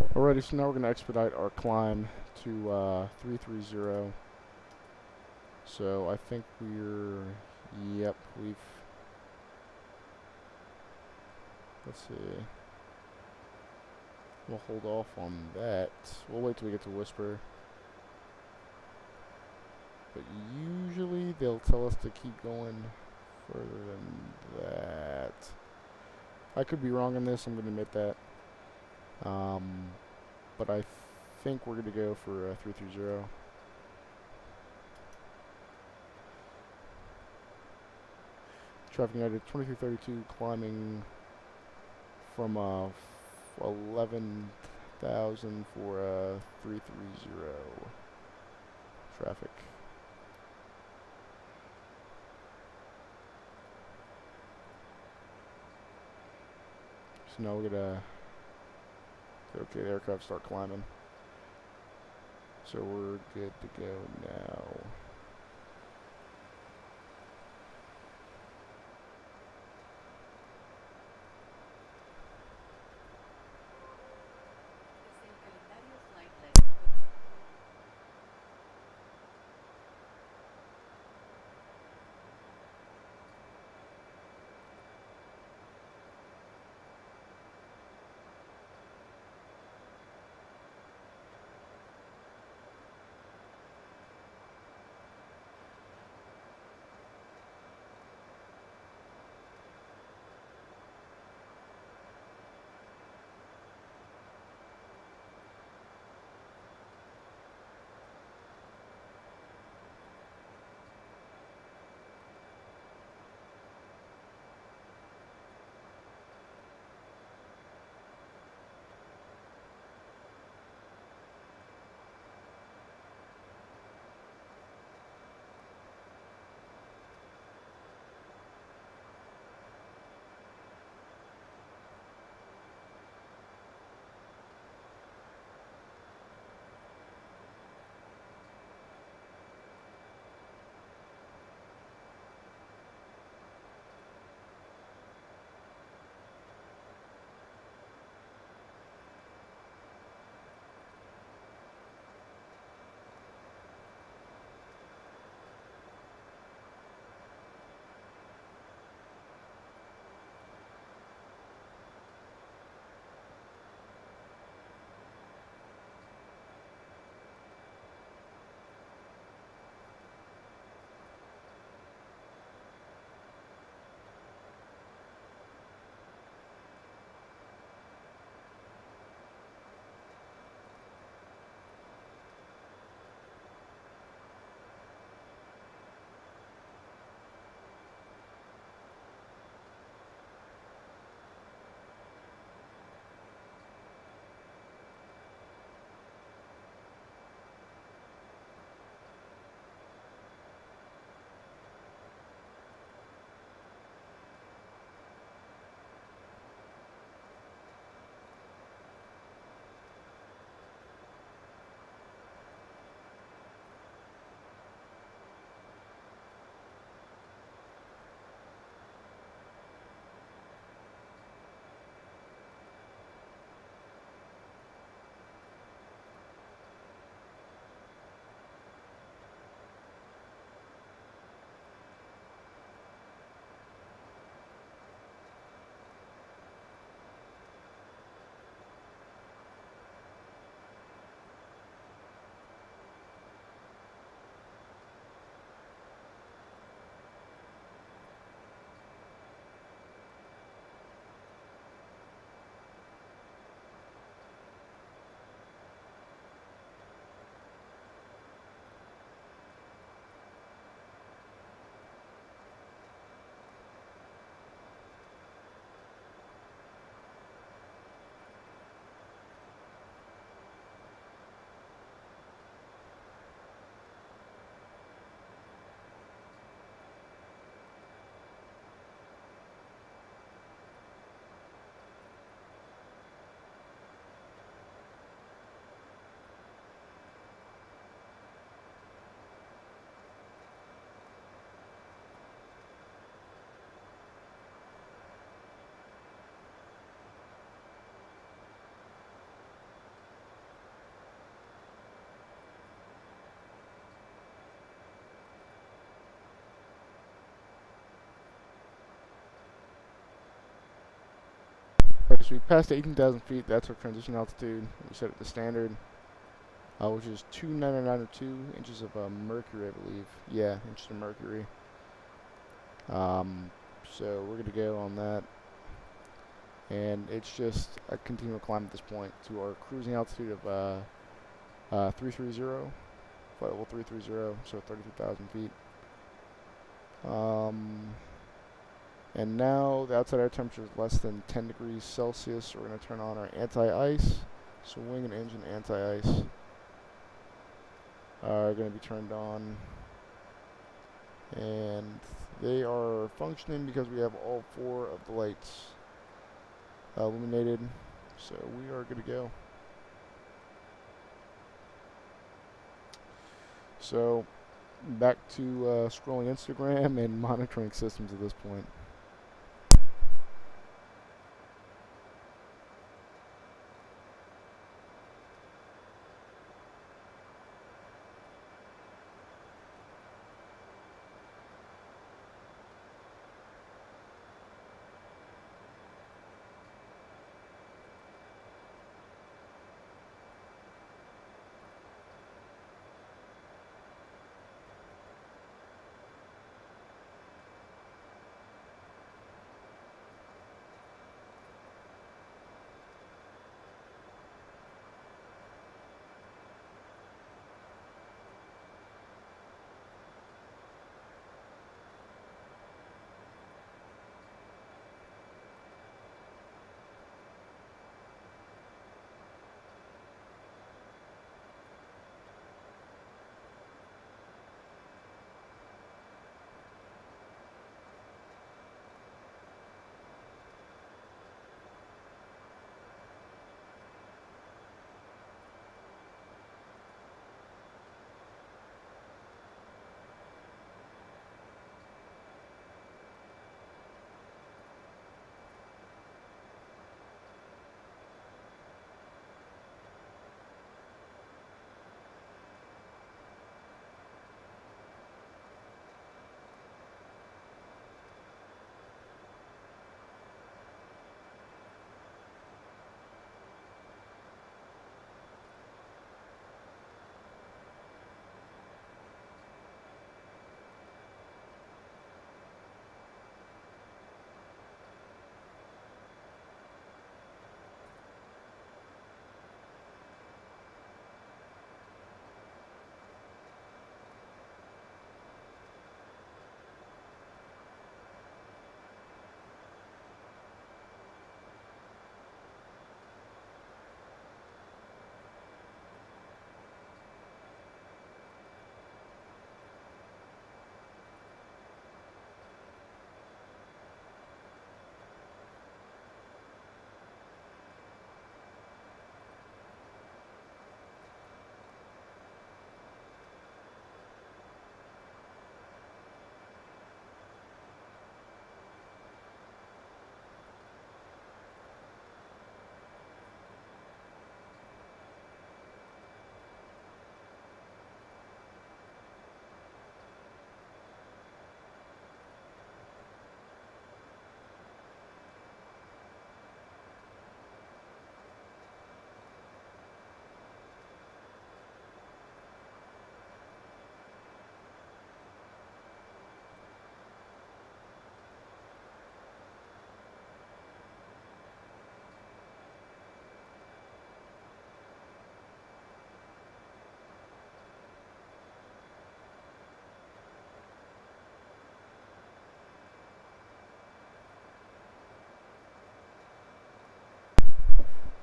Alrighty, so now we're going to expedite our climb to 330. So I think yep, let's see. We'll hold off on that. We'll wait till we get to Whisper. But usually they'll tell us to keep going further than that. I could be wrong on this, I'm going to admit that. But I think we're going to go for 330. Traffic United 2332 climbing from 11,000 for 330 traffic. So now we're gonna okay, the aircraft start climbing. So we're good to go now. So we passed 18,000 feet. That's our transition altitude. We set it to standard, which is 299 inches of mercury, I believe. Yeah, inches of mercury. So we're gonna go on that, and it's just a continual climb at this point to our cruising altitude of 330, flight level 330, so 33,000 feet. And now the outside air temperature is less than 10 degrees Celsius. So we're going to turn on our anti-ice. So wing and engine anti-ice are going to be turned on. And they are functioning because we have all 4 of the lights illuminated. So we are good to go. So back to scrolling Instagram and monitoring systems at this point.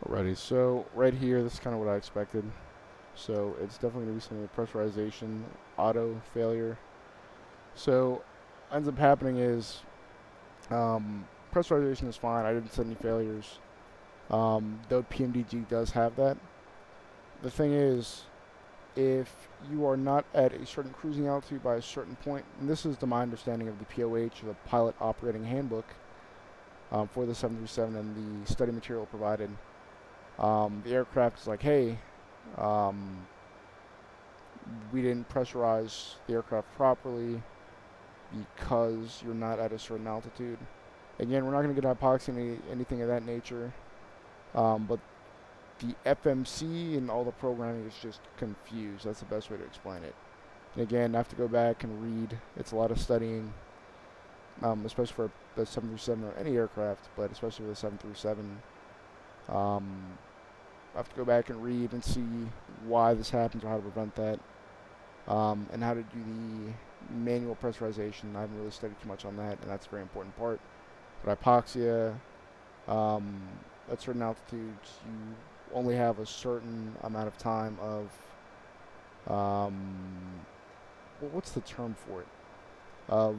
Alrighty, so right here, this is kind of what I expected. So it's definitely going to be something with pressurization, auto failure. So what ends up happening is pressurization is fine. I didn't set any failures. Though PMDG does have that. The thing is, if you are not at a certain cruising altitude by a certain point, and this is to my understanding of the POH, or the Pilot Operating Handbook, for the 737 and the study material provided, the aircraft is like, hey, we didn't pressurize the aircraft properly because you're not at a certain altitude. Again, we're not going to get hypoxia or anything of that nature. But the FMC and all the programming is just confused. That's the best way to explain it. And again, I have to go back and read. It's a lot of studying, especially for the 737 or any aircraft, but especially with the 737. I have to go back and read and see why this happens or how to prevent that, and how to do the manual pressurization. I haven't really studied too much on that, and that's a very important part. But hypoxia, at certain altitudes, you only have a certain amount of time of, what's the term for it?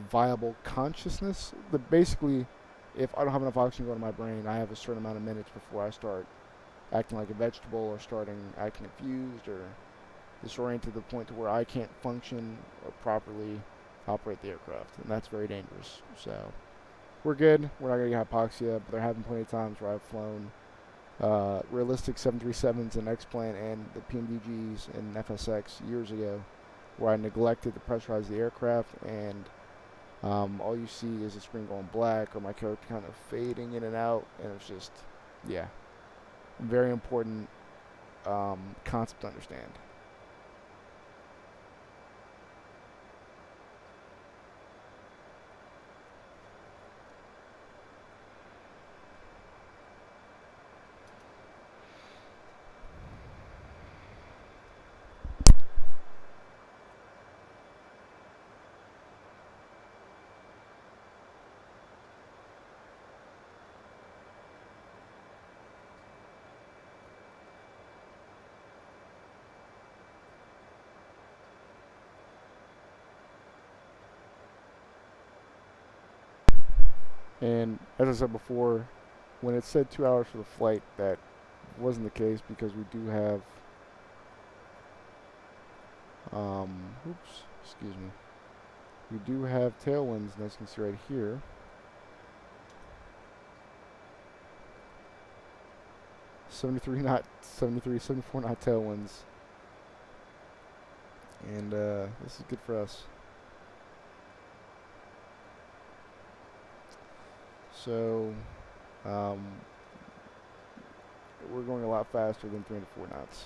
Viable consciousness. Basically, if I don't have enough oxygen going to my brain, I have a certain amount of minutes before I start acting like a vegetable or starting acting confused or disoriented to the point to where I can't function or properly operate the aircraft, and that's very dangerous. So we're good. We're not going to get hypoxia, but there have been plenty of times where I've flown realistic 737s and X-Plan and the PMDGs and FSX years ago where I neglected to pressurize the aircraft, and all you see is the screen going black or my character kind of fading in and out, and it's just, yeah, very important concept to understand. And as I said before, when it said 2 hours for the flight, that wasn't the case because we do have, excuse me, we do have tailwinds, and as you can see right here, 74 knot tailwinds, and this is good for us. So, we're going a lot faster than 3 to 4 knots.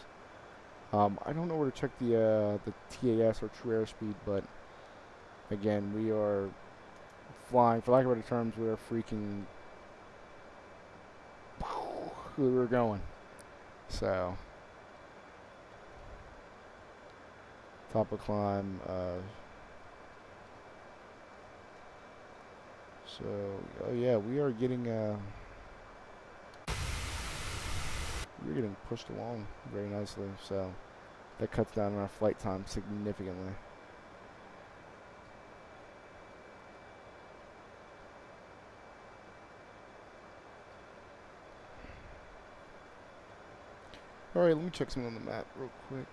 I don't know where to check the TAS or true airspeed, but again, we are flying, for lack of better terms, we are freaking, we were going. So, top of climb, so, oh yeah, we're getting pushed along very nicely, so that cuts down on our flight time significantly. Alright, let me check something on the map real quick.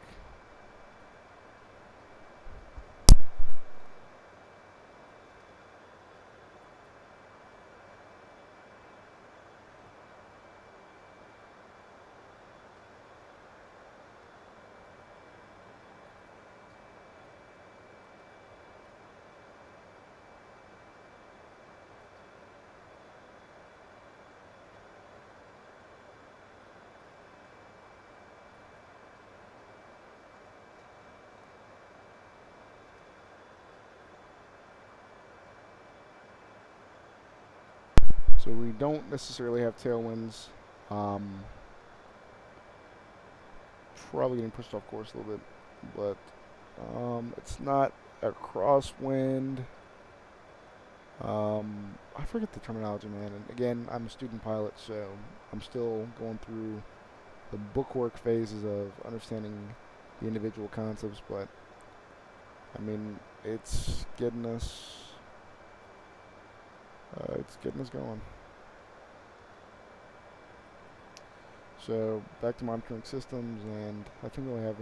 So we don't necessarily have tailwinds. Probably getting pushed off course a little bit, but it's not a crosswind. I forget the terminology, man. And again, I'm a student pilot, so I'm still going through the bookwork phases of understanding the individual concepts, but I mean, it's getting us going. So back to monitoring systems, and I think we only have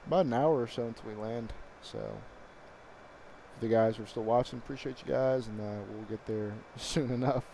about an hour or so until we land. So for the guys who are still watching, appreciate you guys, and we'll get there soon enough.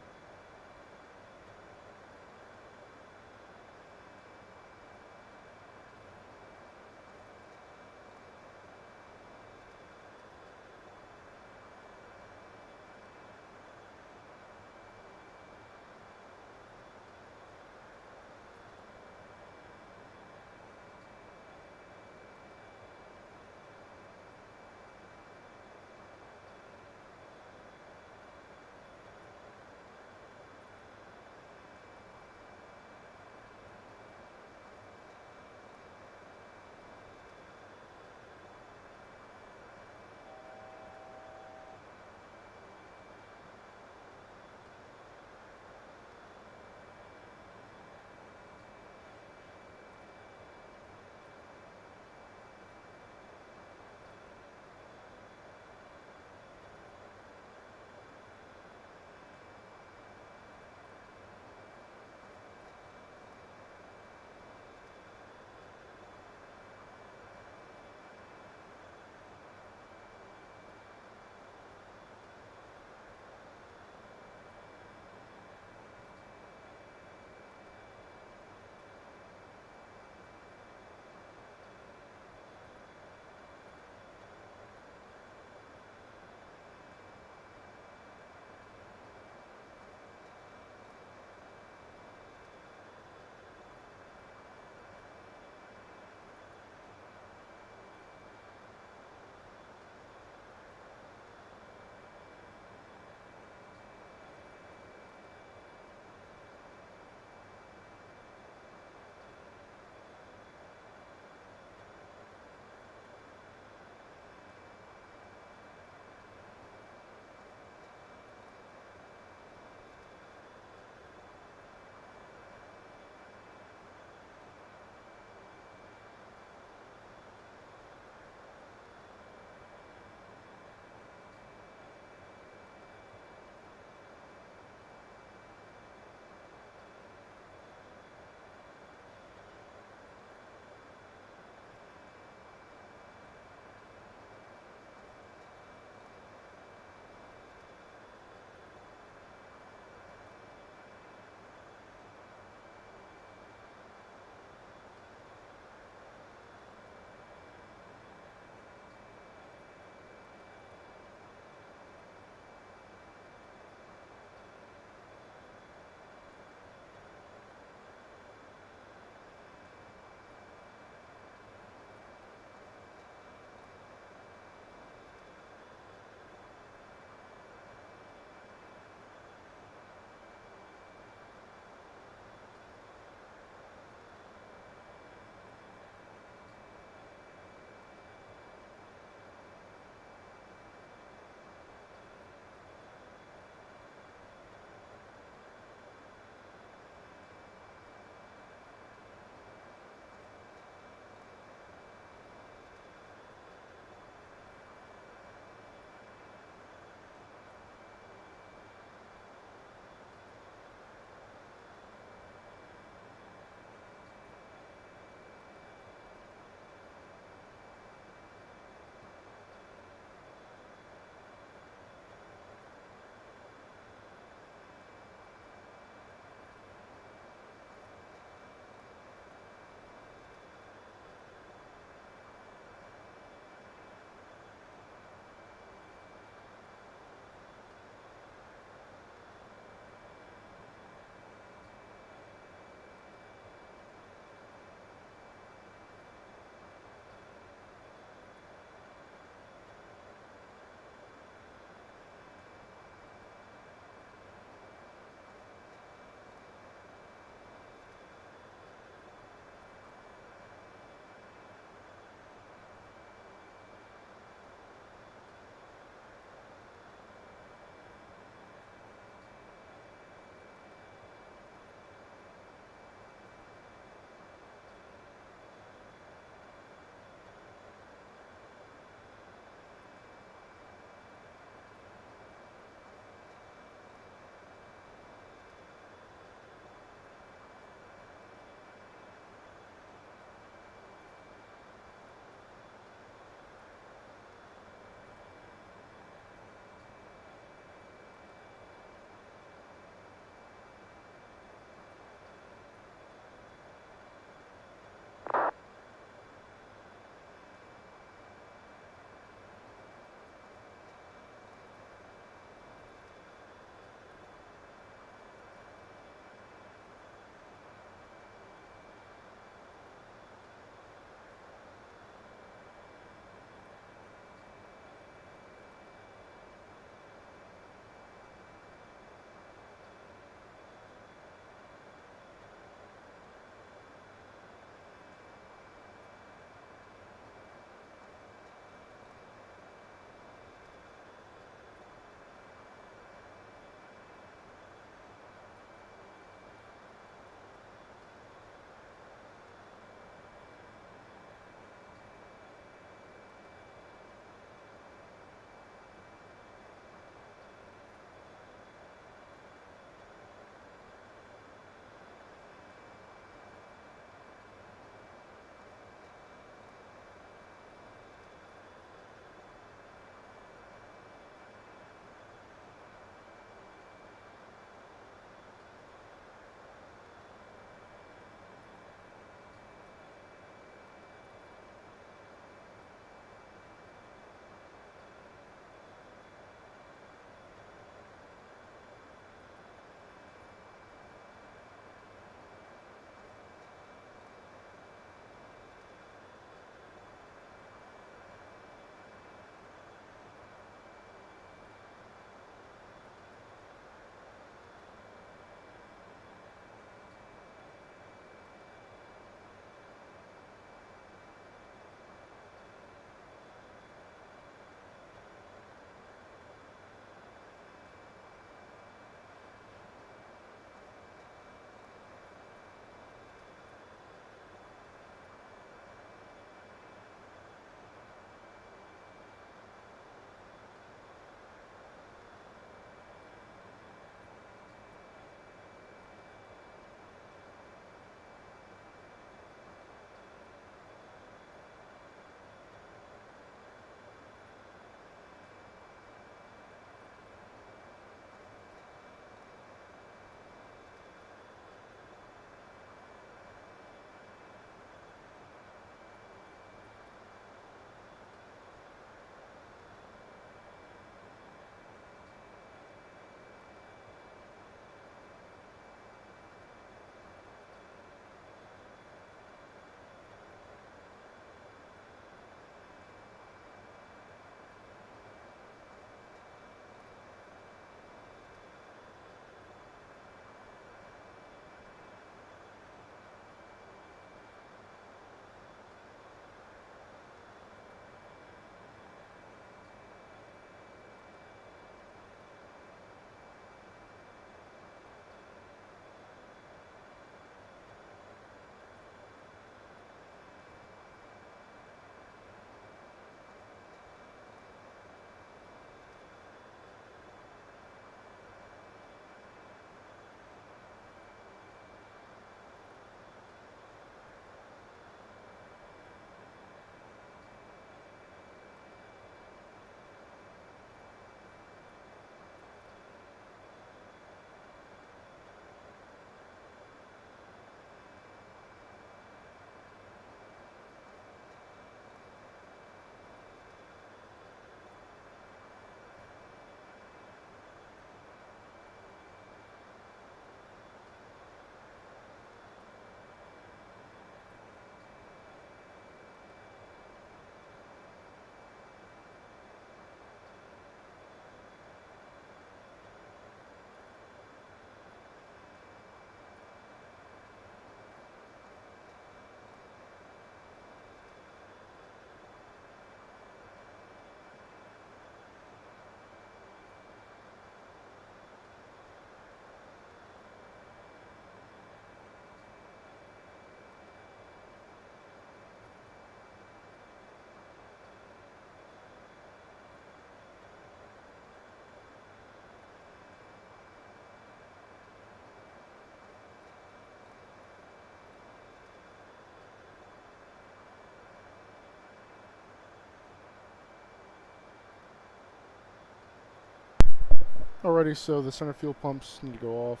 Alrighty, so the center fuel pumps need to go off.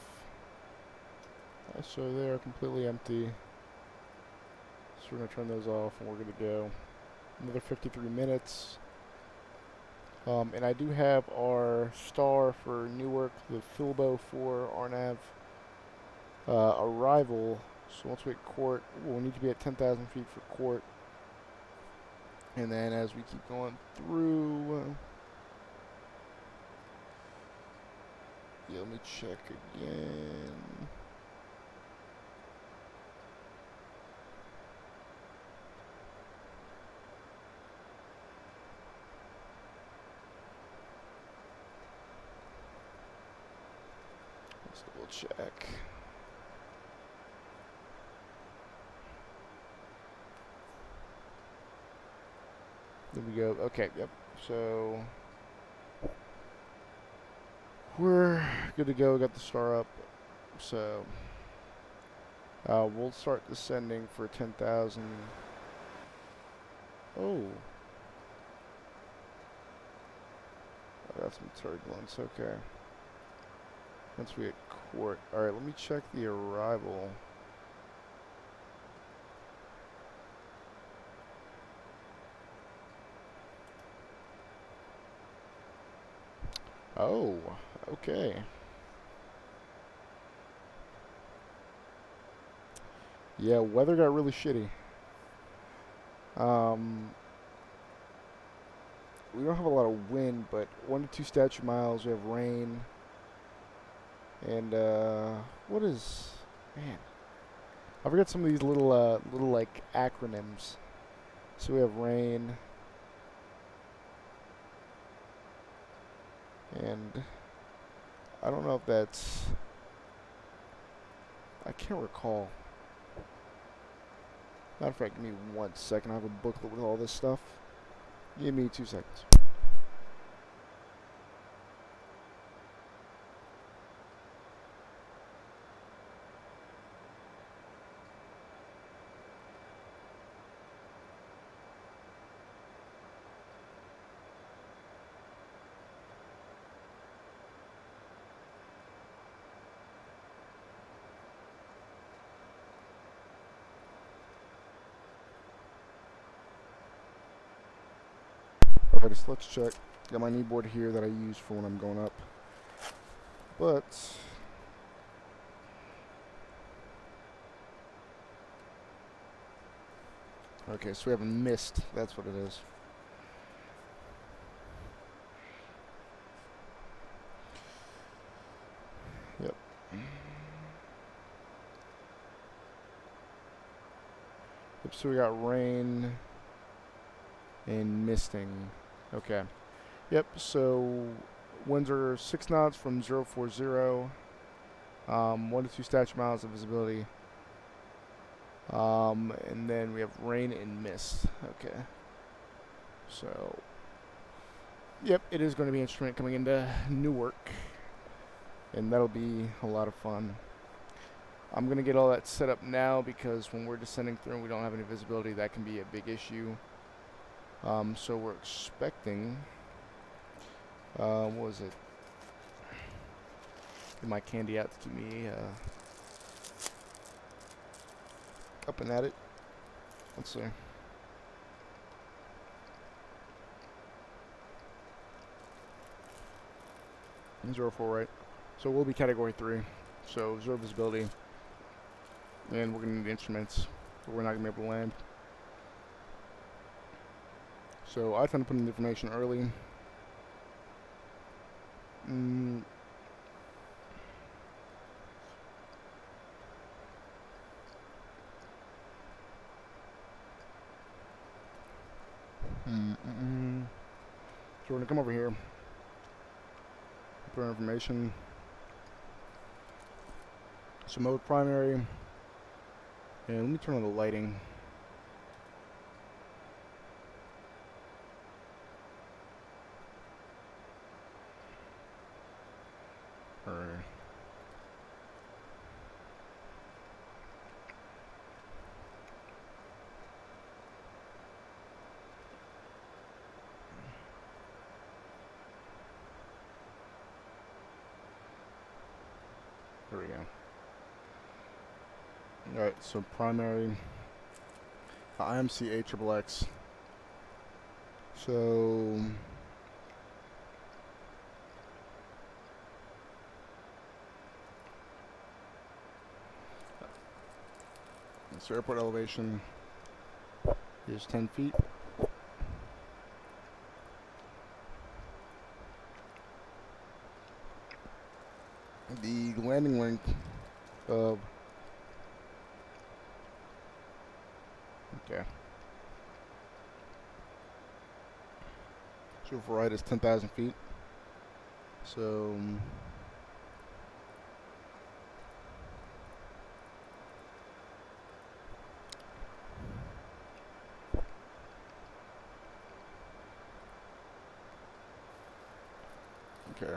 So they are completely empty. So we're going to turn those off and we're going to go another 53 minutes. And I do have our star for Newark, the Filbo for RNAV arrival. So once we hit court, we'll need to be at 10,000 feet for court. And then as we keep going through, yeah, let me check again. Let's double check. There we go. Okay, yep. So we're good to go. We got the star up. So we'll start descending for 10,000. Oh. I got some turbulence. Okay. Once we hit court. Alright, let me check the arrival. Oh, okay. Yeah, weather got really shitty. We don't have a lot of wind, but 1 to 2 statute miles. We have rain. And, what is... Man. I forget some of these little like, acronyms. So we have rain. And I don't know if that's... I can't recall. Matter of fact, give me 1 second. I have a booklet with all this stuff. Give me 2 seconds. Alright, so let's check. Got my knee board here that I use for when I'm going up. But okay, so we have a mist. That's what it is. Yep. Yep, so we got rain and misting. Okay. Yep, so winds are 6 knots from 040. 1 to 2 statute miles of visibility. And then we have rain and mist. Okay. So, yep, it is going to be instrument coming into Newark. And that'll be a lot of fun. I'm going to get all that set up now because when we're descending through and we don't have any visibility, that can be a big issue. So we're expecting, what was it? Get my candy out to keep me up and at it. Let's see. And 04, right? So we'll be category 3. So 0 visibility. And we're going to need instruments. So we're not going to be able to land. So I tend to put in the information early. So we're going to come over here. Put our information. So mode primary. And let me turn on the lighting. Alright, so primary IMC AXXX. So this airport elevation is 10 feet. The landing length of so for right is 10,000 feet. So okay.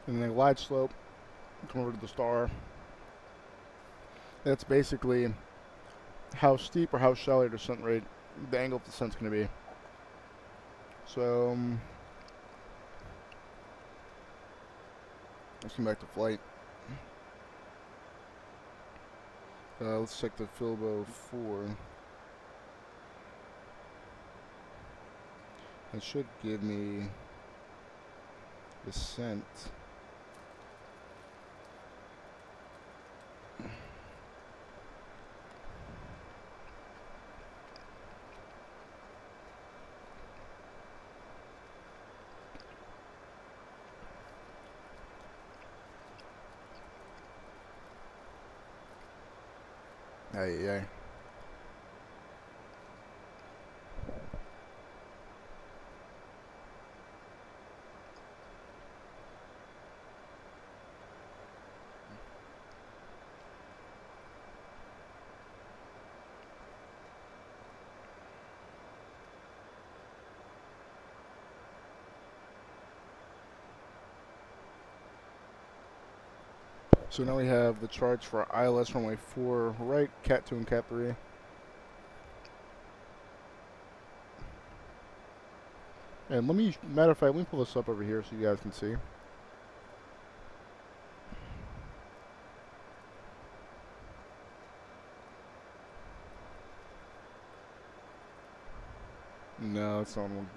And then glide slope, come over to the star. That's basically how steep or how shallow your descent rate, the angle of descent's going to be. So let's come back to flight. Let's check the Filbo 4. It should give me descent. Ay. So now we have the charts for ILS runway 4 right, Cat 2 and Cat 3. And matter of fact, let me pull this up over here so you guys can see. No, it's not on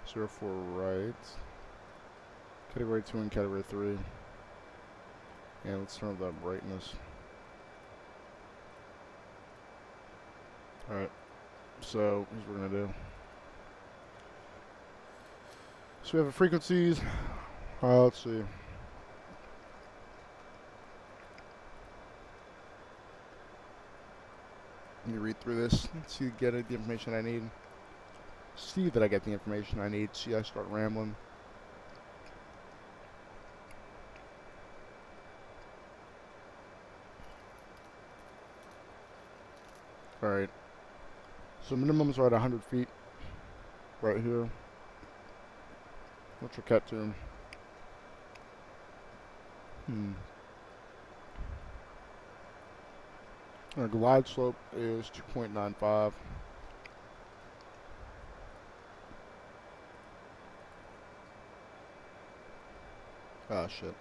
1-4. 04 right. Category 2 and Category 3. And let's turn up that brightness. Alright. So, here's what we're going to do. So we have the frequencies. Let's see. Let me read through this. See, get the information I need. See that I get the information I need. See, I start rambling. Alright. So minimums are at 100 feet. Right here. What's your cat to? Our glide slope is 2.95. Ah, shit.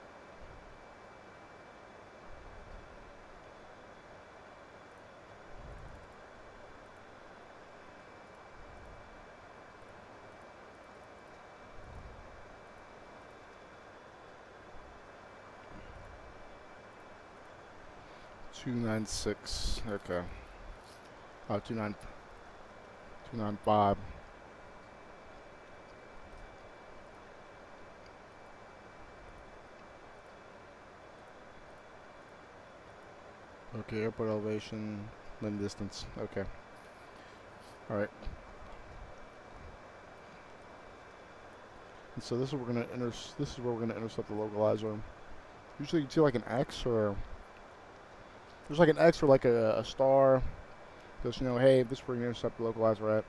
$296. Okay. 295. Okay, airport elevation, land distance. Okay. All right. And so this is where we're gonna intercept the localizer. Usually you see like an X or there's like an X or like a star. Because you know, hey, this is where we're gonna intercept the localizer at.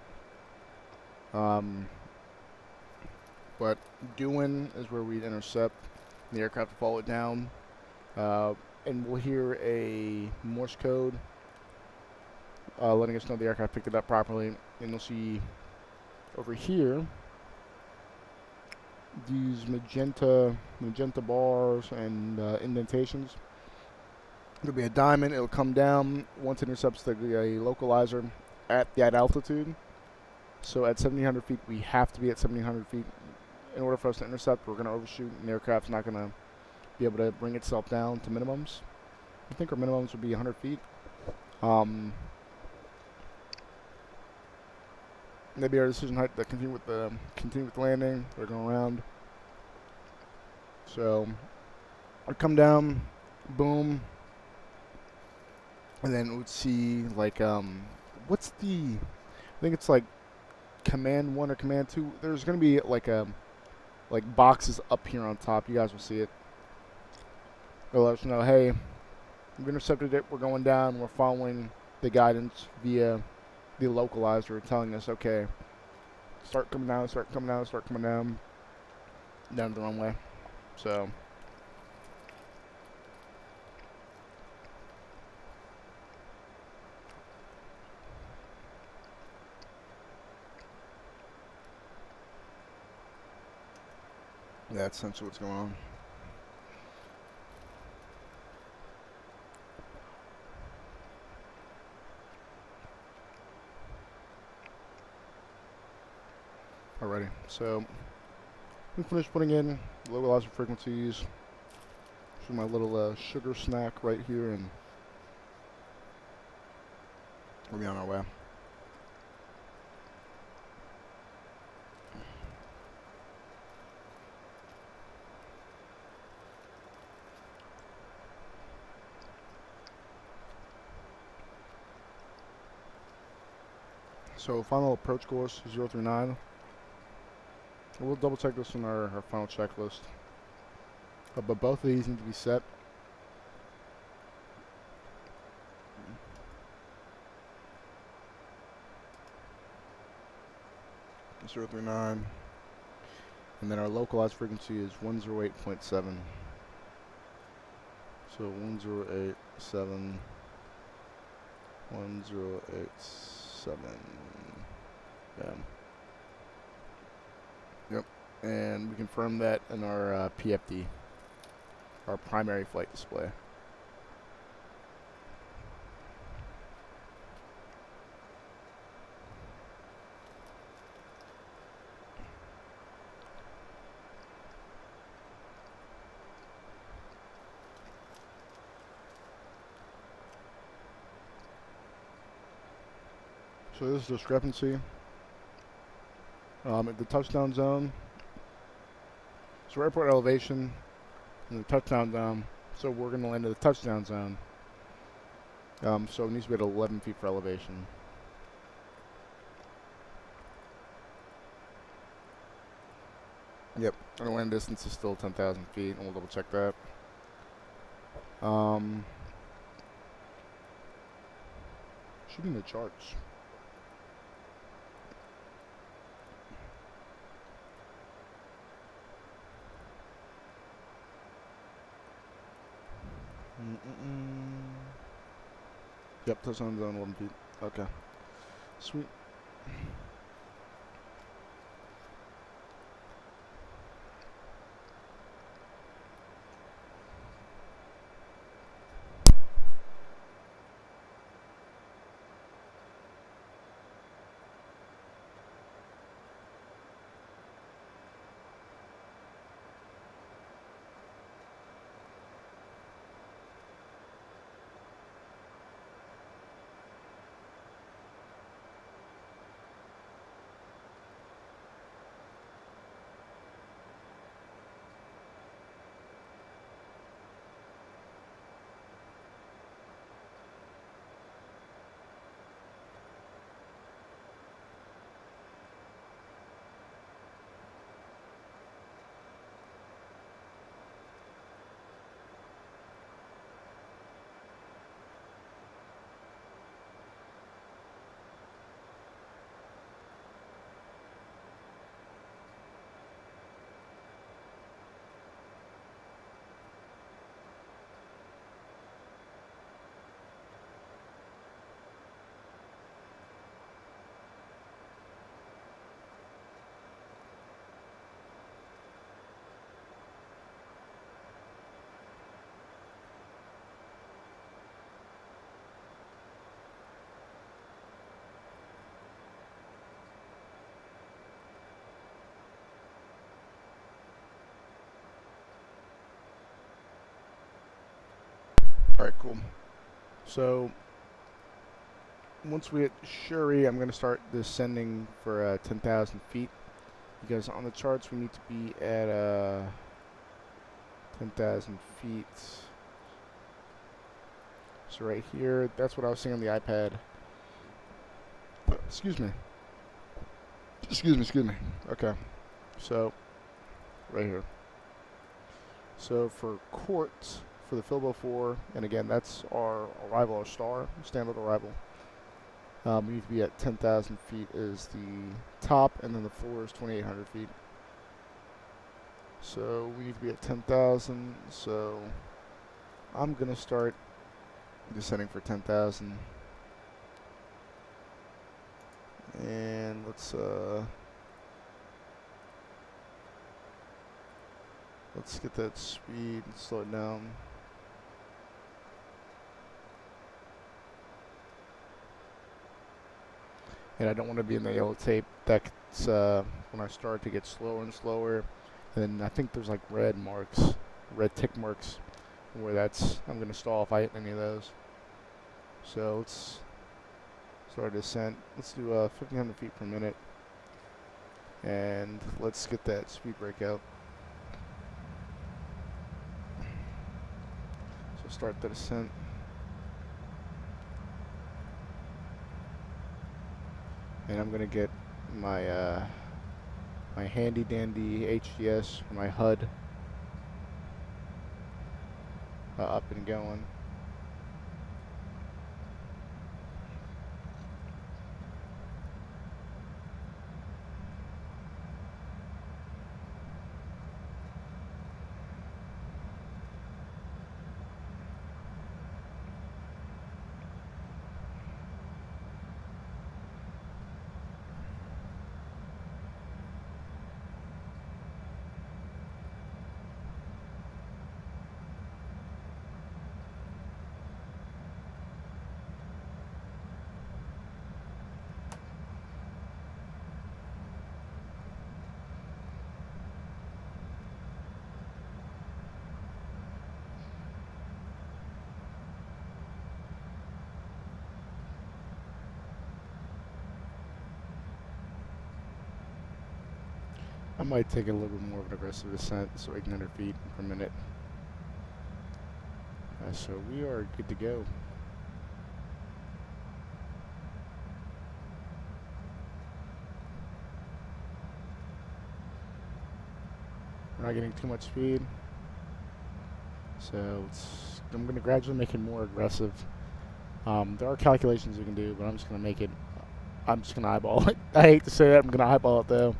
But doing is where we intercept. The aircraft will follow it down. And we'll hear a Morse code letting us know the aircraft picked it up properly. And you'll see over here these magenta bars and indentations. There'll be a diamond. It'll come down once it intercepts a localizer at that altitude. So at 1,700 feet, we have to be at 1,700 feet. In order for us to intercept, we're going to overshoot, and the aircraft's not going to be able to bring itself down to minimums. I think our minimums would be 100 feet. Maybe our decision height to continue with landing. We're going around. So I come down, boom, and then we'd see like what's the? I think it's like command 1 or command 2. There's gonna be like boxes up here on top. You guys will see it. They'll let us know, hey, we've intercepted it. We're going down. We're following the guidance via the localizer, telling us, okay, start coming down, start coming down, start coming down the runway. So yeah, that's essentially what's going on. Alrighty, so we finished putting in localizer frequencies. This is my little sugar snack right here, and we'll be on our way. So final approach course 039. We'll double check this on our final checklist. But both of these need to be set. Zero 039. And then our localized frequency is 108.7. So 1087. 1087. Yeah. Yep. And we confirm that in our PFD, our primary flight display. So this is discrepancy. At the touchdown zone. So airport elevation in the touchdown zone. So we're going to land in the touchdown zone. So it needs to be at 11 feet for elevation. Yep, our land distance is still 10,000 feet, and we'll double check that. Should be in the charts. Yep, touchdown zone 11 feet. Okay. Sweet. Alright, cool. So, once we hit Shuri, I'm going to start descending for 10,000 feet. Because on the charts, we need to be at 10,000 feet. So right here, that's what I was seeing on the iPad. Excuse me. Excuse me. Okay. So, right here. So for quartz, for the Filbo 4, and again, that's our arrival, our star, standard arrival. We need to be at 10,000 feet is the top, and then the floor is 2,800 feet. So we need to be at 10,000, so I'm going to start descending for 10,000. And let's get that speed and slow it down. And I don't want to be in the yellow tape. That's when I start to get slower and slower. And then I think there's like red marks, red tick marks, where that's, I'm going to stall if I hit any of those. So let's start a descent. Let's do 1,500 feet per minute. And let's get that speed break out. So start the descent. And I'm gonna get my my handy dandy HDS for my HUD up and going. I might take a little bit more of an aggressive descent, so 800 feet per minute. So we are good to go. We're not getting too much speed. So I'm going to gradually make it more aggressive. There are calculations we can do, but I'm just going to make it, I'm just going to eyeball it. I hate to say that, I'm going to eyeball it though.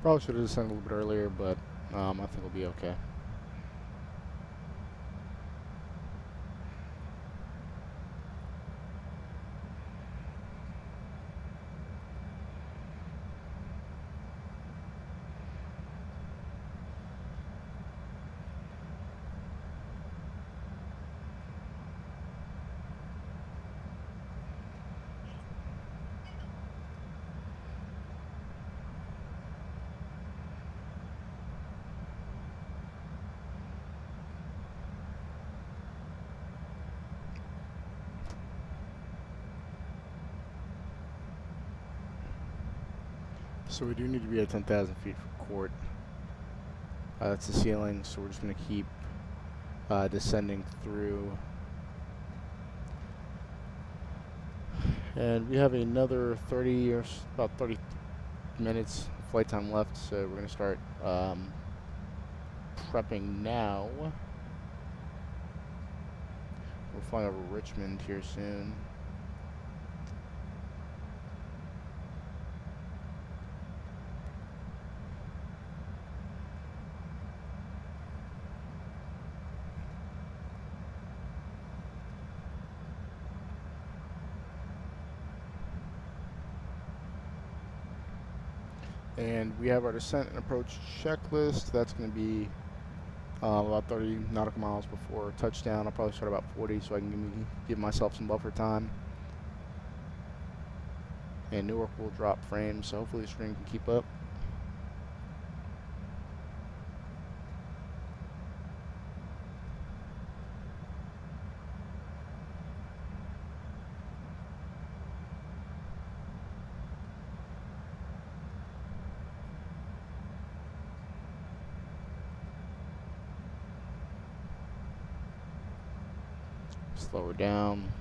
Probably should have descended a little bit earlier, but I think we'll be okay. So we do need to be at 10,000 feet for court. That's the ceiling, so we're just going to keep descending through. And we have another 30 or about 30 minutes flight time left, so we're going to start prepping now. We're flying over Richmond here soon. And we have our descent and approach checklist. That's going to be about 30 nautical miles before touchdown. I'll probably start about 40 so I can give myself some buffer time. And Newark will drop frames, so hopefully the stream can keep up. Slow it down.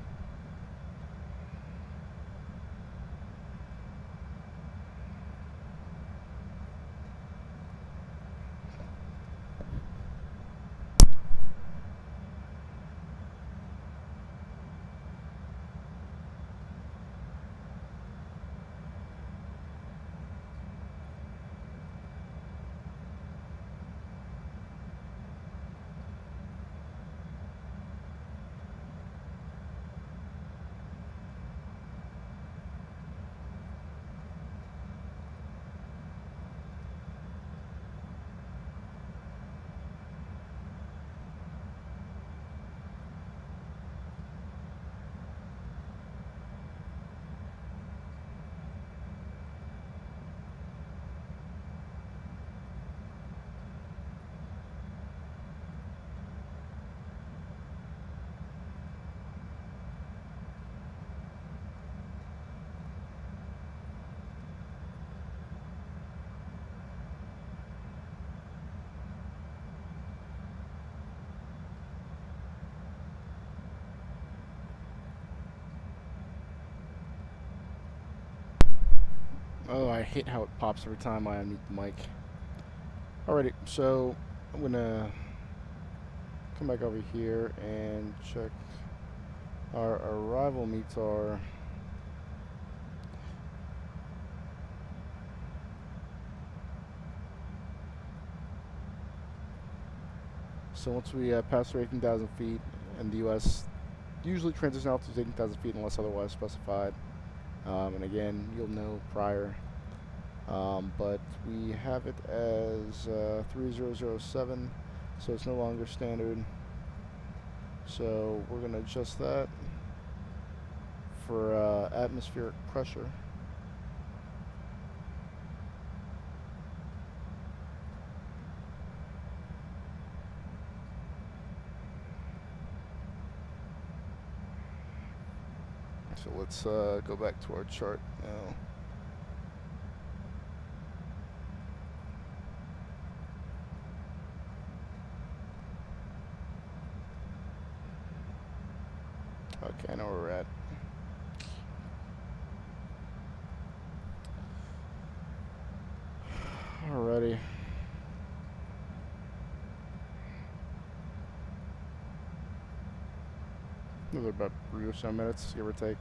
Oh, I hate how it pops every time I unmute the mic. Alrighty, so I'm gonna come back over here and check our arrival METAR. So once we pass through 18,000 feet in the U.S., usually transition altitude is 18,000 feet unless otherwise specified. And again, you'll know prior. But we have it as 3007, so it's no longer standard. So we're going to adjust that for atmospheric pressure. So let's go back to our chart now. Okay, I know where we're at. Alrighty. Another about 3 or so minutes, give or take.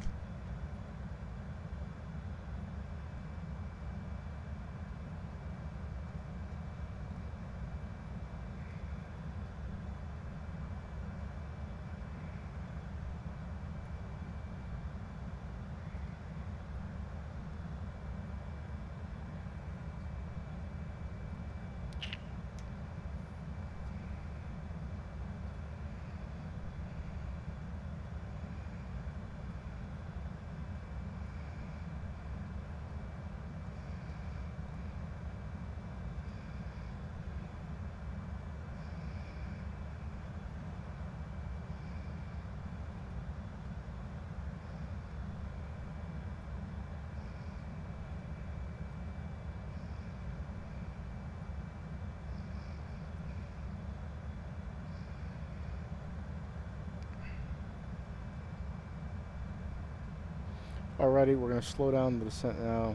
Alrighty, we're going to slow down the descent now.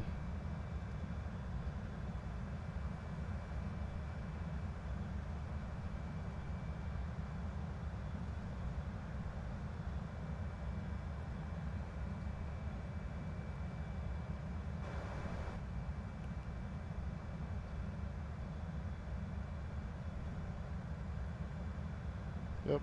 Yep.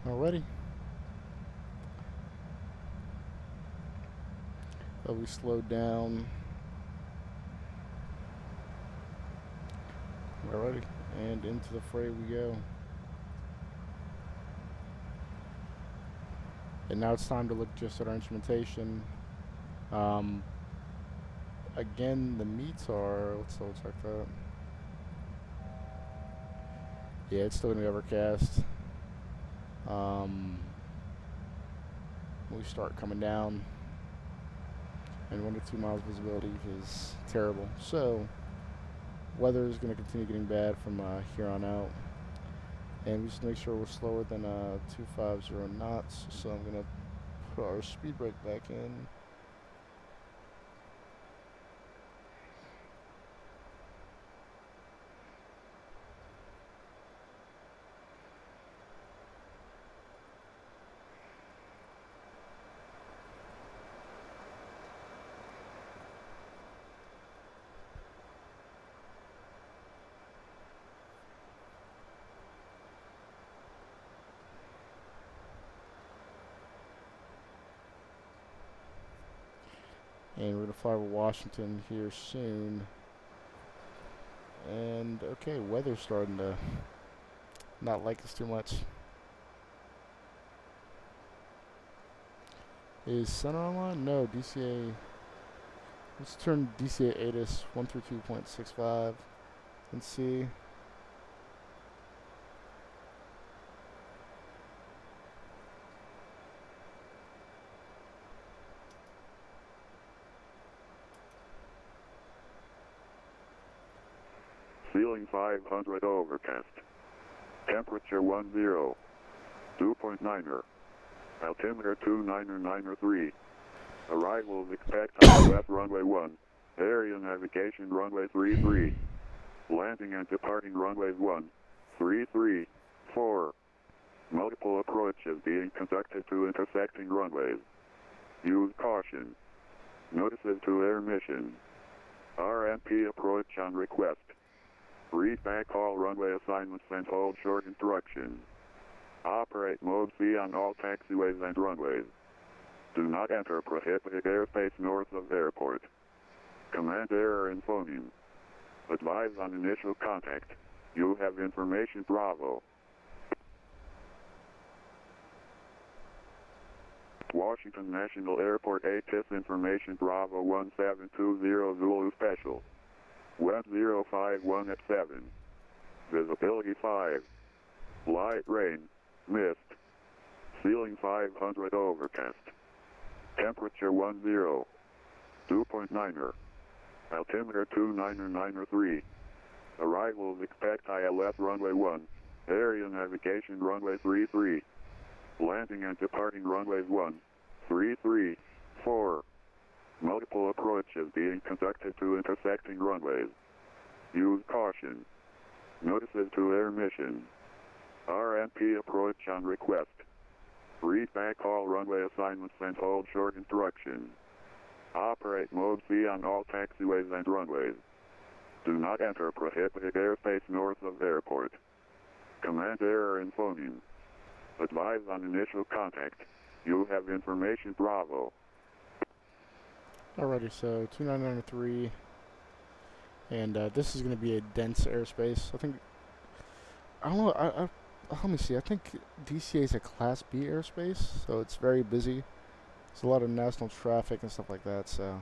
Alrighty. Well, we slowed down. Alrighty, and into the fray we go. And now it's time to look just at our instrumentation. Again, the meets are, let's double check that. Yeah, it's still gonna be overcast. We start coming down, and 1 to 2 miles visibility is terrible. So, weather is gonna continue getting bad from here on out. And we just make sure we're slower than 250 knots. So I'm gonna put our speed brake back in. And we're gonna fly over Washington here soon. And okay, weather's starting to not like us too much. Is center online? No, DCA. Let's turn DCA ATIS 132.65 and see. Ceiling 500 overcast. Temperature 10. 2.9er. Altimeter 29903. Arrivals expect on left runway 1. Area navigation runway 33. Landing and departing runways 1, 3, 3, 4. Multiple approaches being conducted to intersecting runways. Use caution. Notices to air mission. RMP approach on request. Read back all runway assignments and hold short instructions. Operate mode C on all taxiways and runways. Do not enter prohibited airspace north of airport. Command error in phoneme. Advise on initial contact. You have information Bravo. Washington National Airport ATIS information Bravo 1720 Zulu Special. Wind 051 at 7. Visibility 5. Light rain. Mist. Ceiling 500 overcast. Temperature 10. 2.9er. Altimeter 29903. Arrivals expect ILS runway 1. Area navigation runway 33. Landing and departing runways 1, 3, 3, 4. Multiple approaches being conducted to intersecting runways. Use caution. Notices to air mission. RMP approach on request. Read back all runway assignments and hold short instructions. Operate mode C on all taxiways and runways. Do not enter prohibited airspace north of airport. Command error in phoneme. Advise on initial contact. You have information Bravo. Alrighty, so 2993, and this is going to be a dense airspace. I don't know, let me see, I think DCA is a Class B airspace, so it's very busy. There's a lot of national traffic and stuff like that, so.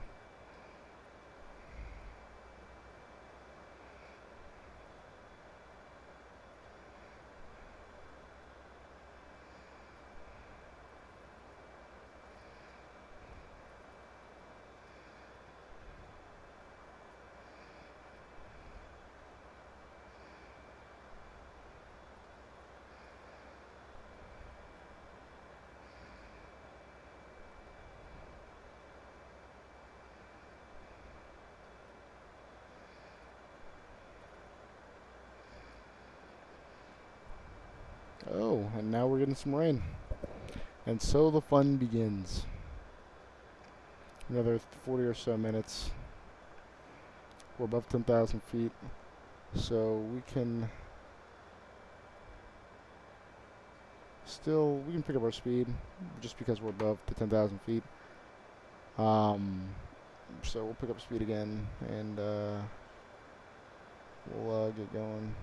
Oh, and now we're getting some rain. And so the fun begins. Another 40 or so minutes. We're above 10,000 feet. So we can we can pick up our speed just because we're above the 10,000 feet. So we'll pick up speed again and we'll get going.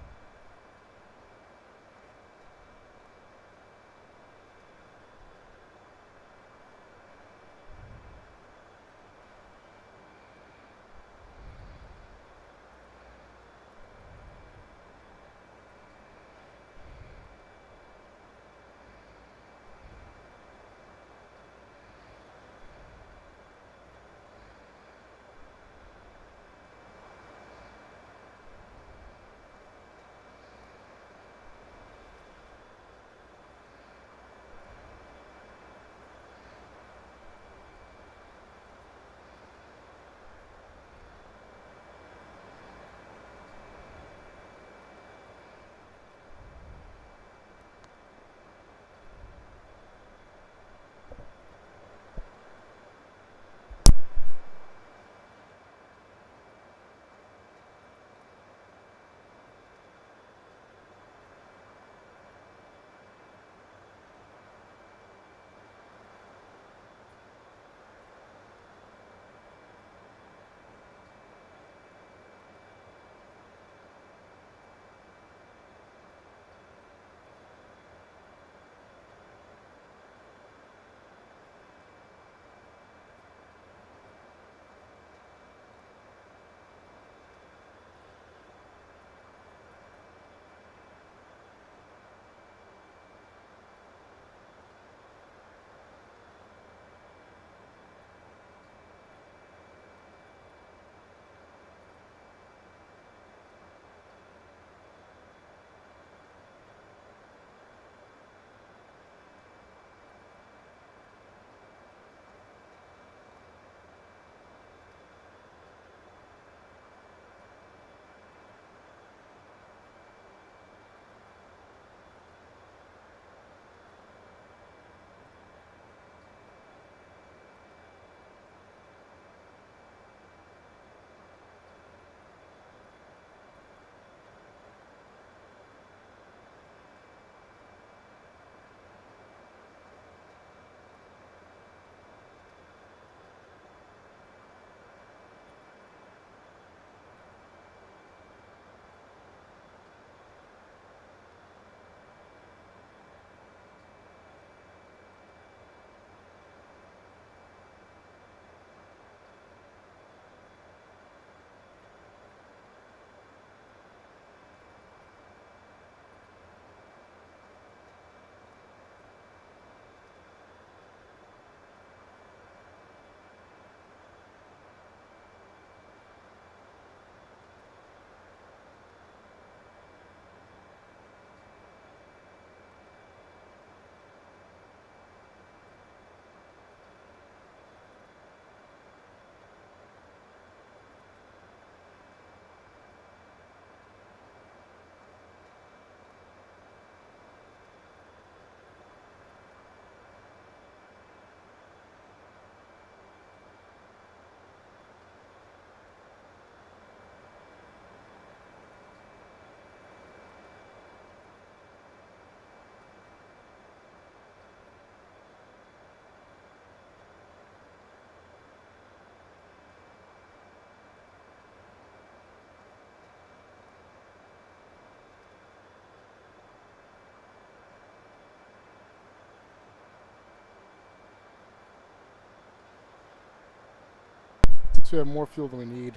So we have more fuel than we need.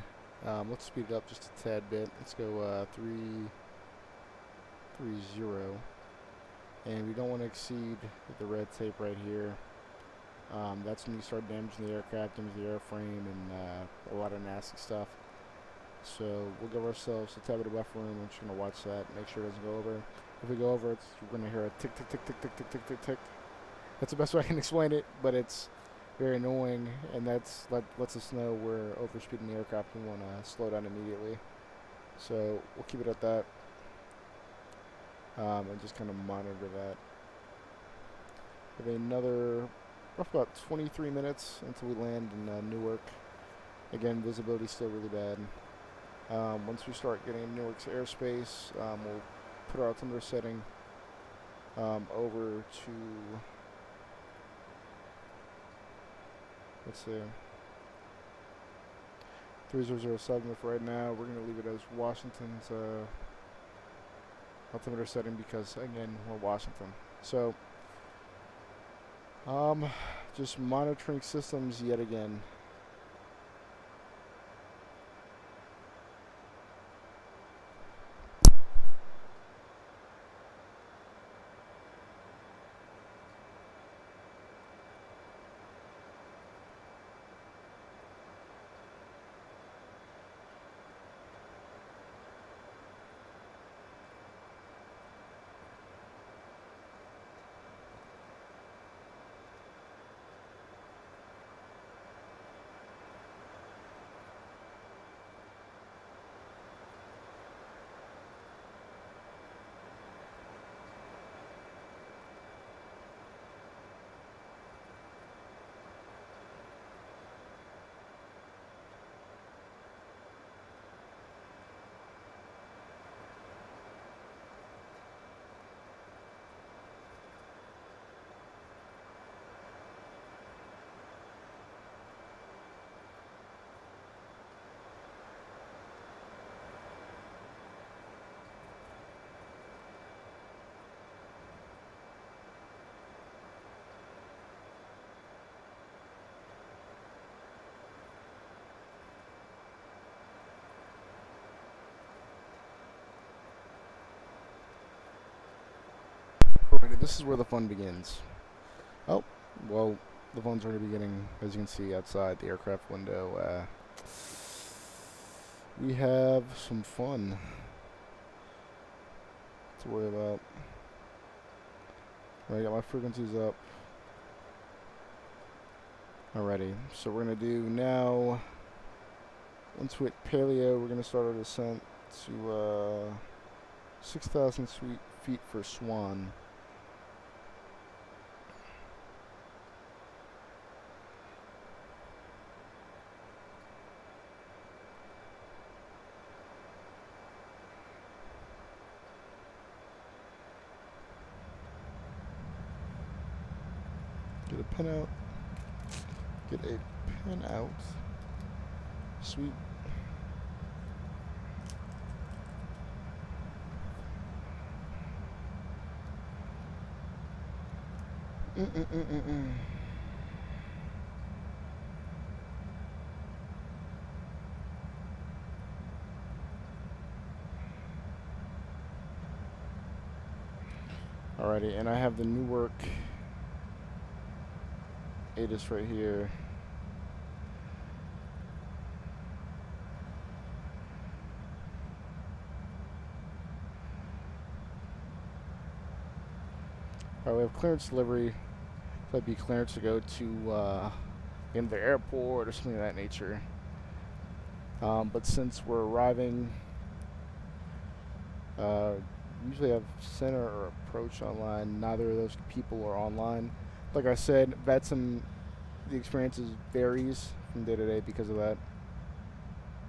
Let's speed it up just a tad bit. Let's go 330. And we don't want to exceed the red tape right here. That's when you start damaging the aircraft, damaging the airframe, and a lot of nasty stuff. So we'll give ourselves a tad bit of buffer room. I'm just going to watch that, make sure it doesn't go over. If we go over, we're going to hear a tick, tick, tick, tick, tick, tick, tick, tick, tick. That's the best way I can explain it, but it's very annoying, and that's lets us know we're overspeeding the aircraft and want to slow down immediately. So we'll keep it at that, and just kind of monitor that. We have another roughly about 23 minutes until we land in Newark. Again, visibility's still really bad. Once we start getting Newark's airspace, we'll put our altimeter setting over to, let's see, 3007 for right now. We're going to leave it as Washington's altimeter setting because, again, we're Washington. So, just monitoring systems yet again. Alrighty, this is where the fun begins. Oh, well, the fun's already beginning, as you can see outside the aircraft window. We have some fun to worry about. Alright, got my frequencies up. Alrighty, so we're going to do now, once we hit Paleo, we're going to start our descent to 6,000 feet for Swan. Get a pin out. Get a pin out. Sweet. Alrighty, and I have the Newark ATIS right here. Alright, we have clearance delivery. That'd be clearance to go to in the airport or something of that nature. But since we're arriving, usually have center or approach online. Neither of those people are online. Like I said, the experiences varies from day to day because of that.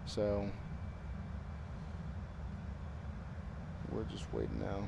So we're just waiting now.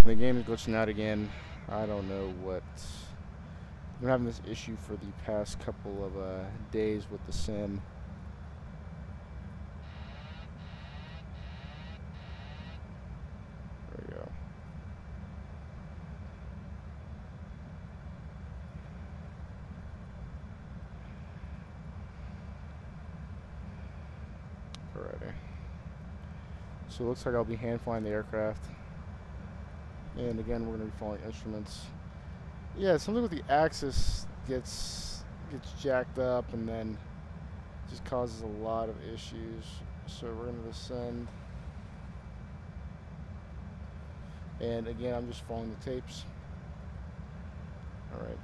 The game is glitching out again. I don't know what. I've been having this issue for the past couple of days with the sim. There we go. Alrighty. So it looks like I'll be hand flying the aircraft. And again, we're going to be following instruments. Yeah, something with the axis gets jacked up and then just causes a lot of issues. So we're going to descend. And again, I'm just following the tapes. Alright.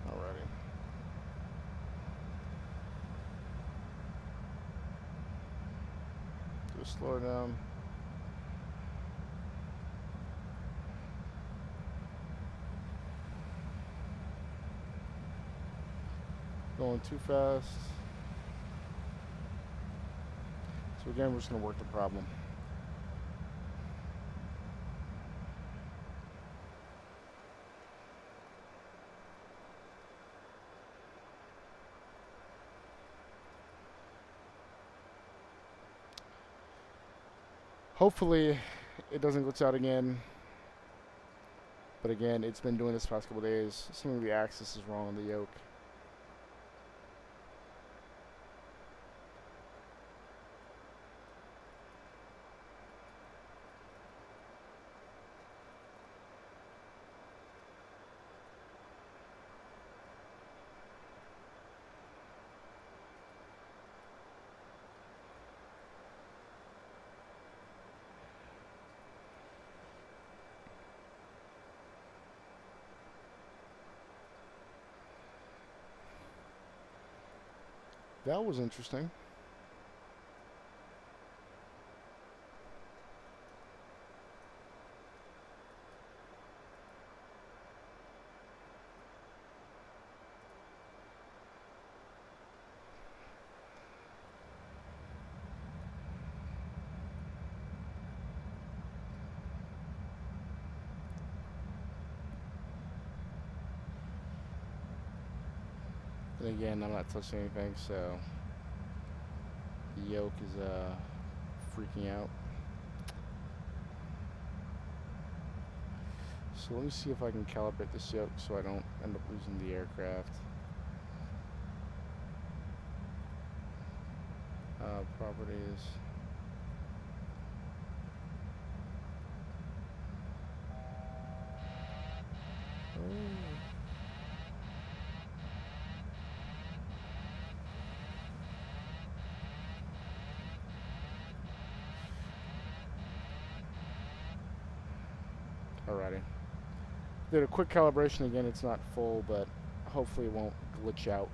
Alrighty. Just slow down. Going too fast. So again, we're just going to work the problem. Hopefully it doesn't glitch out again. But again, it's been doing this past couple days. Some of the axis is wrong on the yoke. That was interesting. And again, I'm not touching anything, so the yoke is freaking out. So let me see if I can calibrate this yoke so I don't end up losing the aircraft. Properties. Alrighty. Did a quick calibration again. It's not full, but hopefully it won't glitch out.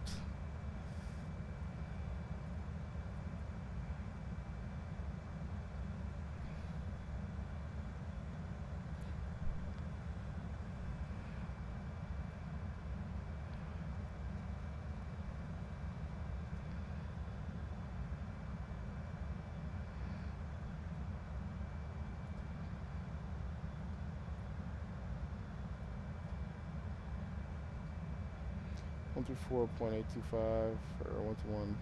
One through 4.825 or 1 to 1.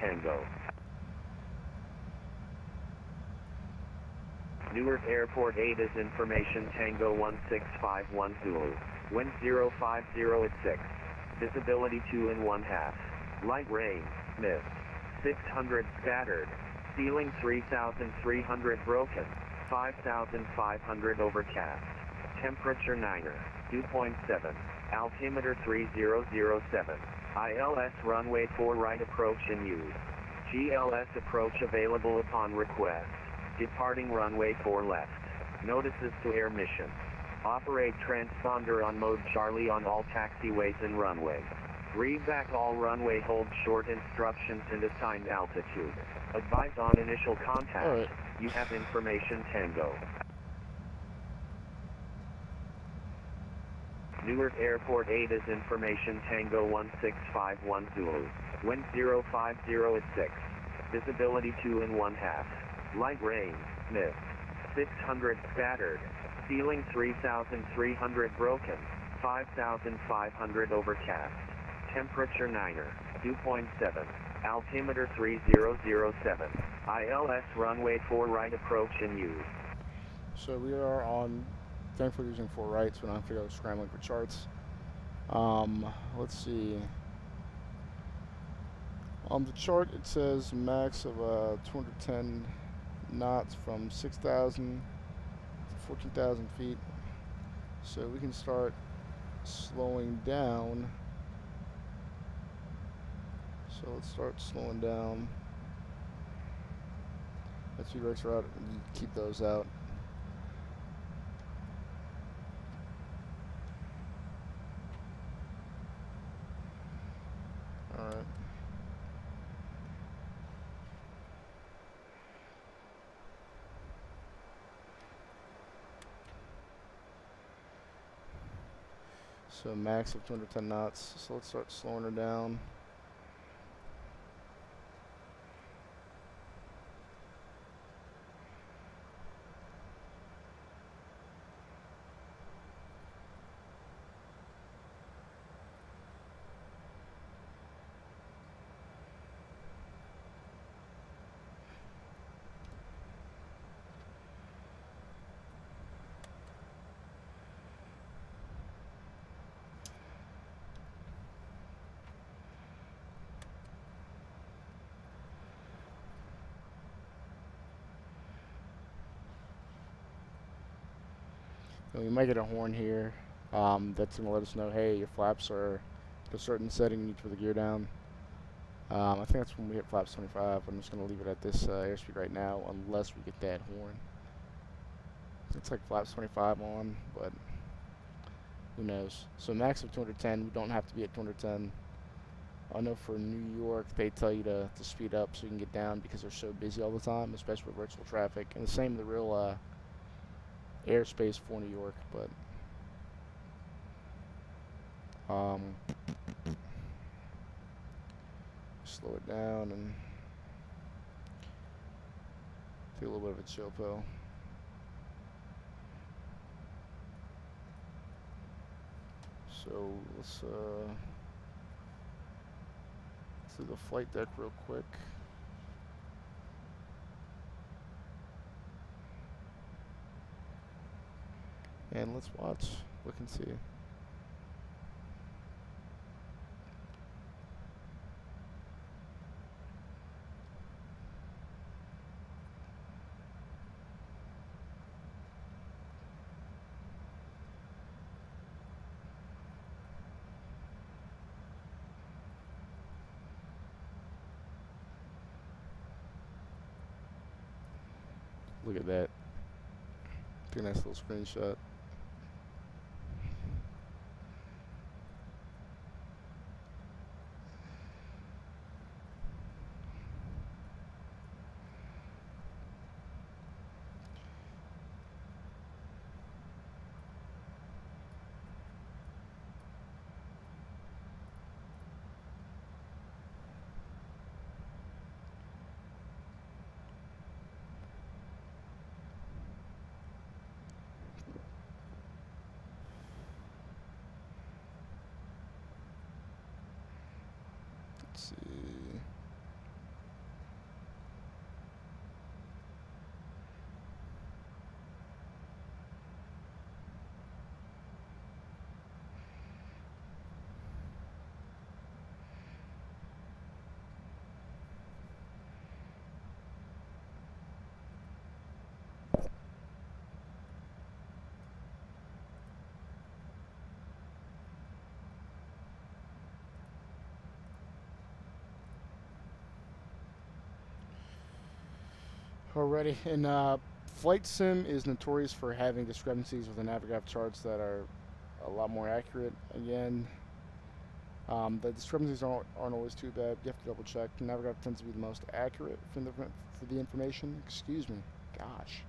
Tango. Newark Airport 8 is information Tango 16510 Zulu. Wind 050 at 6. Visibility 2 1/2. Light rain, mist. 600 scattered. Ceiling 3,300 broken. 5,500 overcast. Temperature 9er. Dew point 7. Altimeter 3007. ILS runway 4 right approach in use. GLS approach available upon request. Departing runway 4 left. Notices to air mission. Operate transponder on mode Charlie on all taxiways and runway. Read back all runway hold short instructions and assigned altitude. Advise on initial contact. All right. You have information Tango. Newark Airport ATIS information Tango 1651 Zulu. Wind 050 at 6. Visibility 2 1/2. Light rain, mist. 600 scattered. Ceiling 3,300 broken. 5,500 overcast. Temperature 9er. Dew point 7. Altimeter 3007. ILS runway 4 right approach in use. So we are on, thankfully using 4 right, so we don't have to go scrambling for charts. Let's see. On the chart it says max of 210 knots from 6,000 to 14,000 feet. So we can start slowing down. So let's start slowing down. That's two brakes are out. You keep those out. Alright. So max of 210 knots. So let's start slowing her down. And we might get a horn here that's going to let us know, hey, your flaps are at a certain setting, you need to put the gear down. I think that's when we hit flaps 25. I'm just going to leave it at this airspeed right now unless we get that horn. It's like flaps 25 on, but who knows. So max of 210, we don't have to be at 210. I know for New York, they tell you to speed up so you can get down because they're so busy all the time, especially with virtual traffic. And the same with the real airspace for New York, but slow it down and take a little bit of a chill pill. So let's do the flight deck real quick. And let's watch, look and see. Look at that. Take a nice little screenshot. Let's see. Alrighty, and Flight Sim is notorious for having discrepancies with the Navigraph charts that are a lot more accurate. Again, the discrepancies aren't always too bad. You have to double check. Navigraph tends to be the most accurate for the information. Excuse me. Gosh.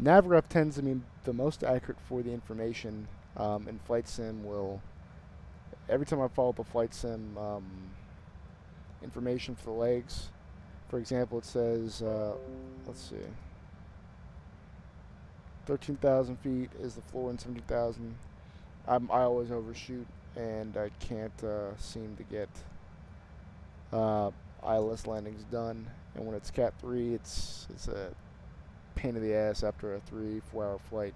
Navigraph tends to be the most accurate for the information. and Flight Sim will, every time I follow up a Flight Sim information for the legs, for example, it says, let's see, 13,000 feet is the floor and 17,000. I always overshoot, and I can't seem to get ILS landings done. And when it's Cat 3, it's a pain in the ass after a 3-4 hour flight,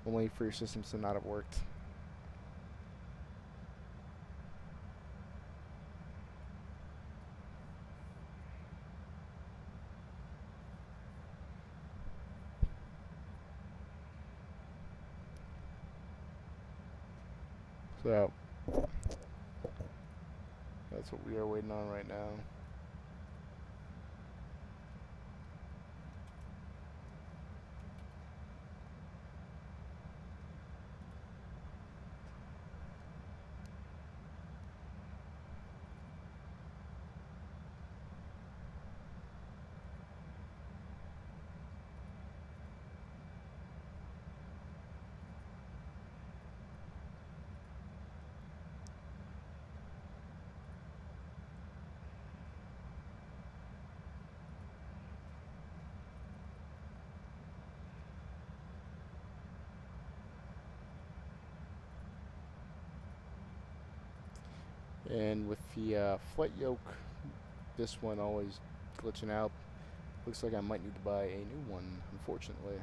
only for your systems to not have worked. So that's what we are waiting on right now. And with the flight yoke, this one always glitching out. Looks like I might need to buy a new one, unfortunately.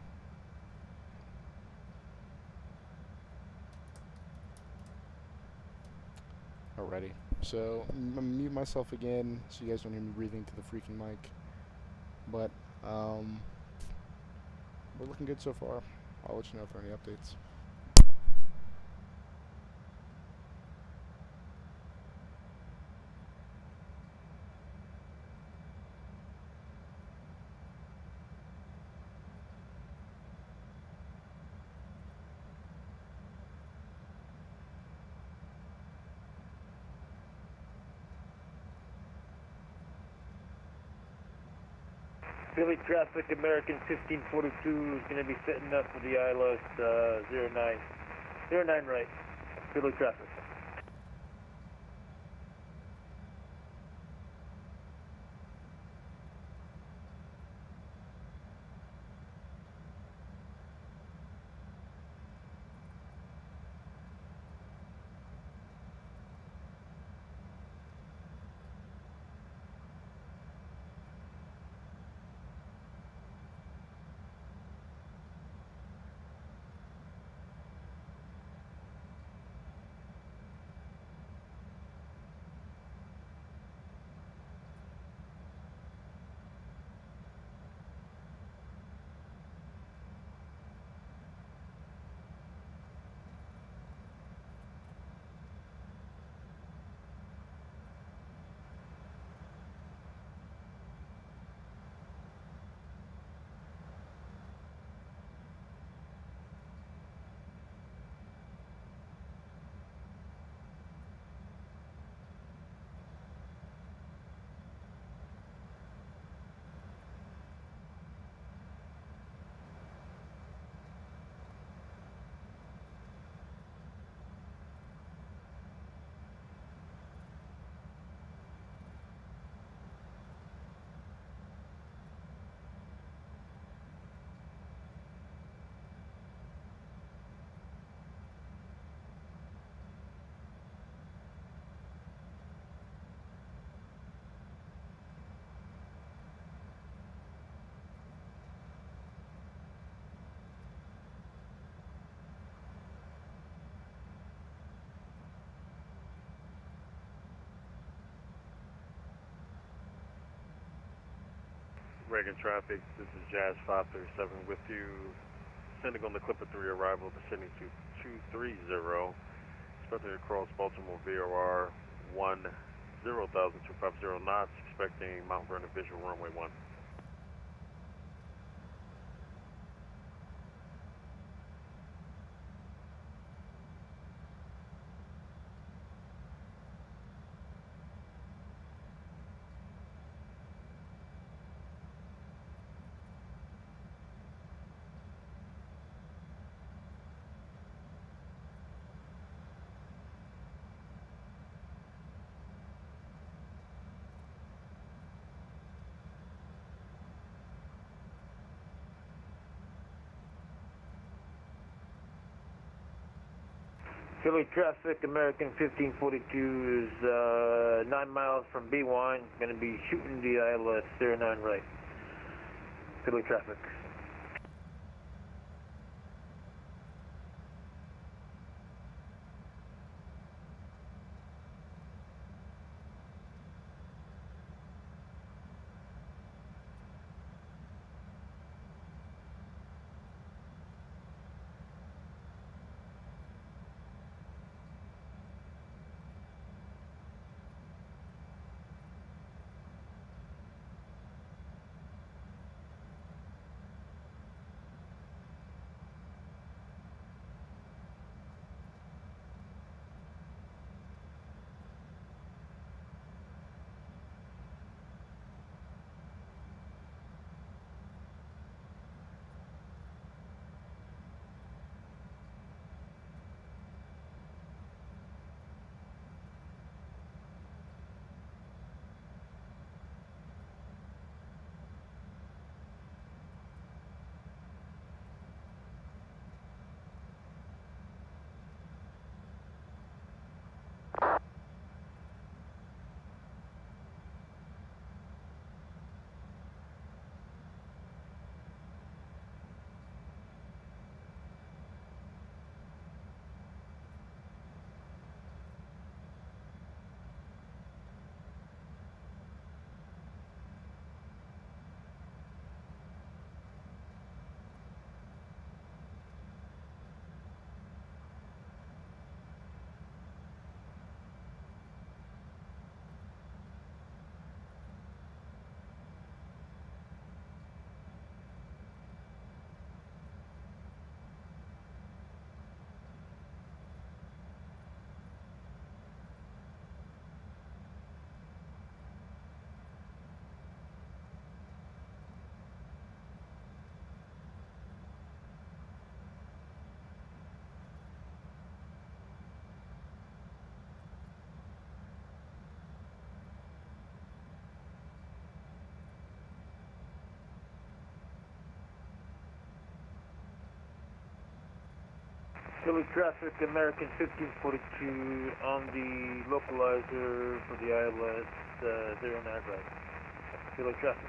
Alrighty, so I'm gonna mute myself again so you guys don't hear me breathing to the freaking mic. But we're looking good so far. I'll let you know if there are any updates. Philly traffic, American 1542 is going to be setting up for the ILS 09 right. Philly traffic. Reagan traffic, this is Jazz 537 with you. Sending on the Clipper 3 arrival, descending to 230. Expecting to cross Baltimore VOR 10,250 knots. Expecting Mount Vernon visual runway 1. Philly traffic, American 1542 is 9 miles from B1. Going to be shooting the ILS 09 right. Philly traffic. Philly traffic, American 1542 on the localizer for the ILS 09 right. Philly traffic.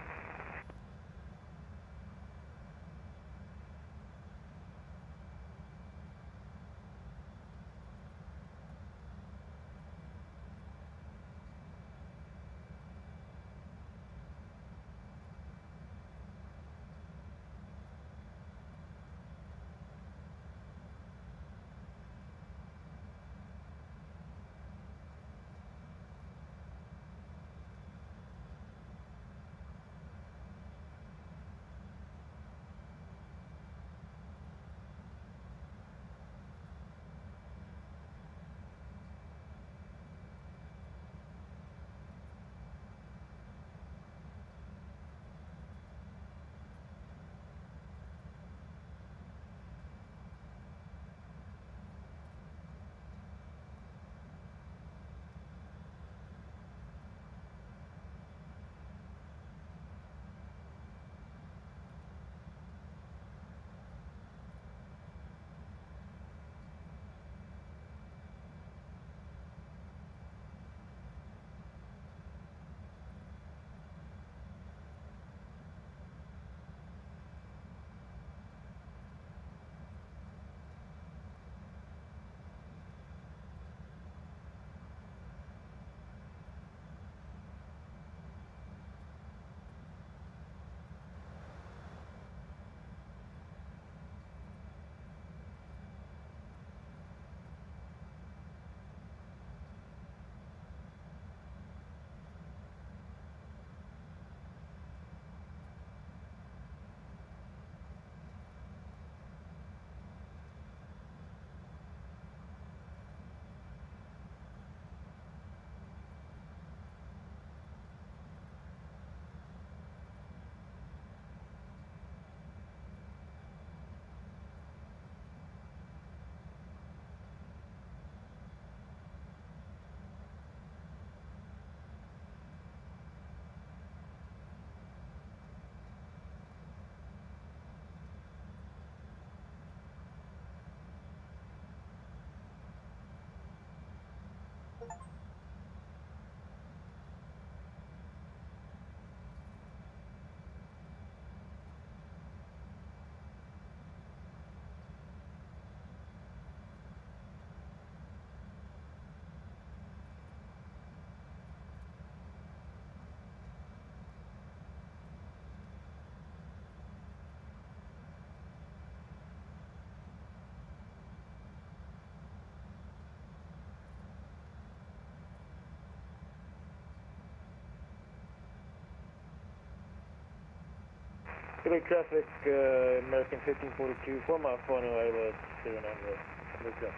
Good traffic, American 1542, 4 mile 4 new ILS 09 right. Let's go.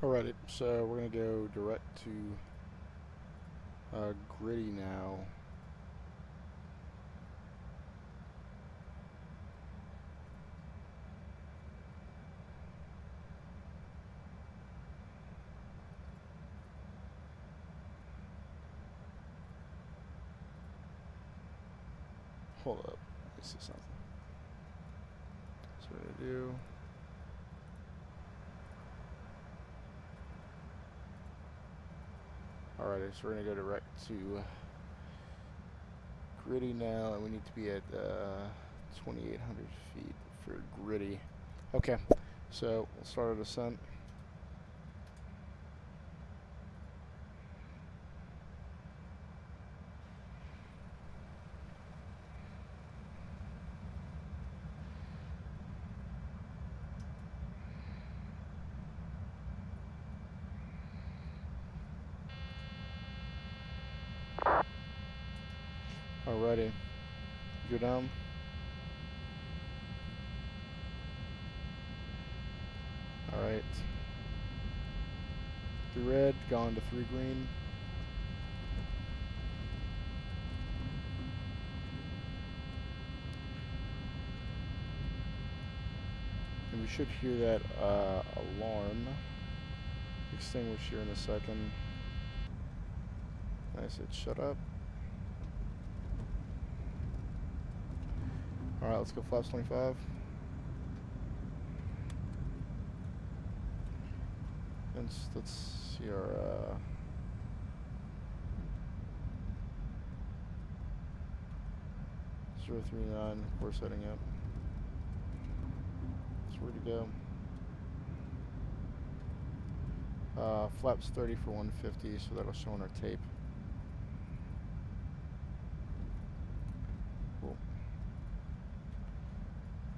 Alrighty, so we're gonna go direct to Gritty now. Hold up, let me see something. That's what I do. Alright, so we're gonna go direct to Gritty now, and we need to be at 2,800 feet for Gritty. Okay, so we'll start our descent. Alrighty, go down. Alright. 3 red, gone to 3 green. And we should hear that alarm extinguish here in a second. I said shut up. Alright, let's go flaps 25. And let's see our 039, of course, heading up. So where to go? Flaps 30 for 150, so that'll show on our tape. Cool.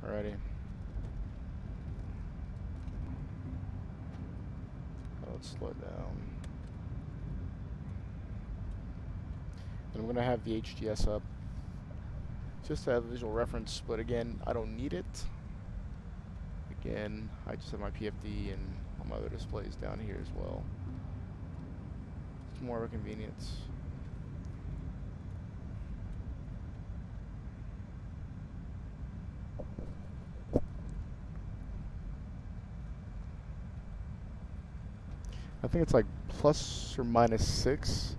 Alrighty. Let's slow it down. And I'm going to have the HDS up just to have visual reference, but again, I don't need it. Again, I just have my PFD and all my other displays down here as well. It's more of a convenience. I think it's like plus or minus 6.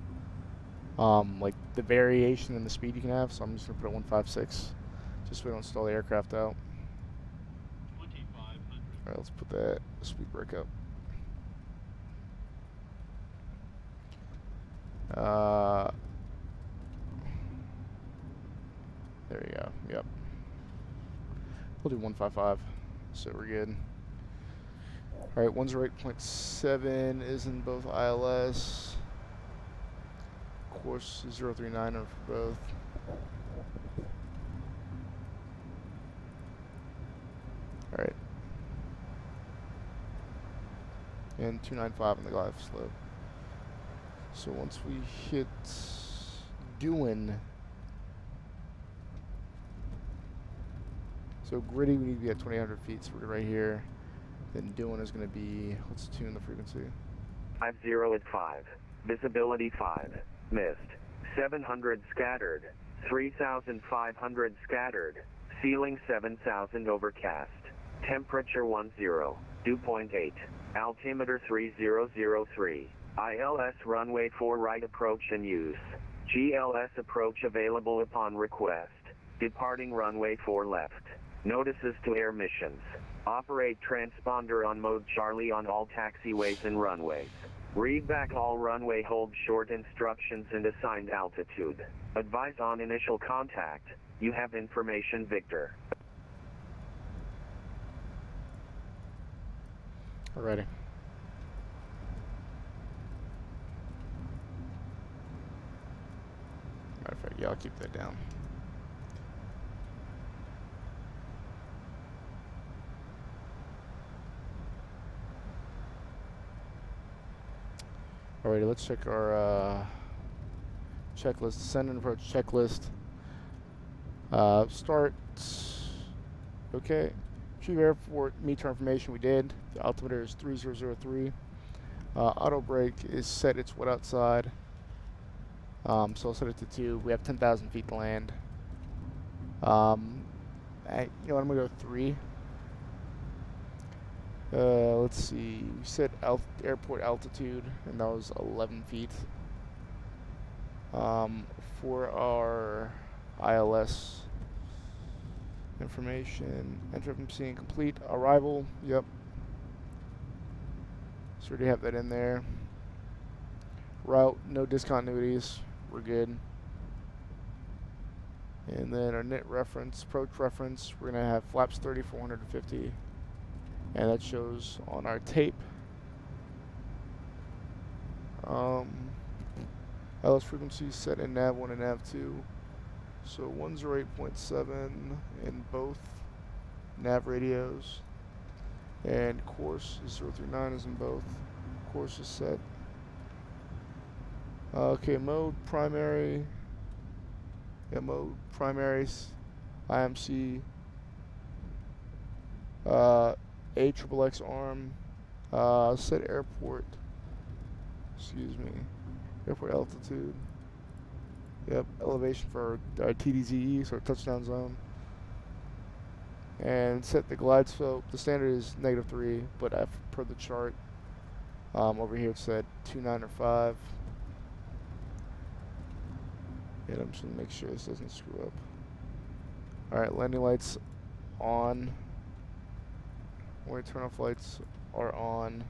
Like the variation in the speed you can have, so I'm just gonna put it 156, just so we don't stall the aircraft out. Alright, let's put that speed brake up. There we go. Yep. We'll do 155, so we're good. Alright, 108.7 is in both ILS. Course 039 are for both. Alright. And 295 on the glide slope. So once we hit doing, so gritty we need to be at 2,800 feet, so we're right here. Then doing is going to be, let's tune the frequency. 50 at 5. Visibility 5. Missed. 700 scattered. 3,500 scattered. Ceiling 7,000 overcast. Temperature 10. Dew point 8. Altimeter 3003. ILS runway 4 right approach in use. GLS approach available upon request. Departing runway 4 left. Notices to air missions. Operate transponder on mode Charlie on all taxiways and runways. Read back all runway hold short instructions and assigned altitude. Advise on initial contact. You have information Victor. Alrighty. Matter of fact, yeah, I'll keep that down. Alrighty, let's check our checklist. Send and approach checklist. Start. Okay. Chief Airport meter information we did. The altimeter is 3003. Auto brake is set. It's wet outside. So I'll set it to 2. We have 10,000 feet to land. You know what, I'm gonna go 3. Let's see. We set airport altitude, and that was 11 feet. For our ILS information, enter from seeing complete. Arrival, yep. So we already have that in there. Route, no discontinuities, we're good. And then our net reference, approach reference, we're gonna have flaps 30 for 150. And that shows on our tape. LS frequency set in nav1 and nav2. So 108.7 in both nav radios. And course 039 is in both. Course is set. Okay, mode primary. Yeah, mode primaries. IMC. AXXX arm, set airport, excuse me, airport altitude, yep, elevation for our TDZE, so our touchdown zone, and set the glide slope. The standard is -3, but per the chart, over here it said 2.9 or 5, and I'm just going to make sure this doesn't screw up. Alright, landing lights on. Where turn off lights are on,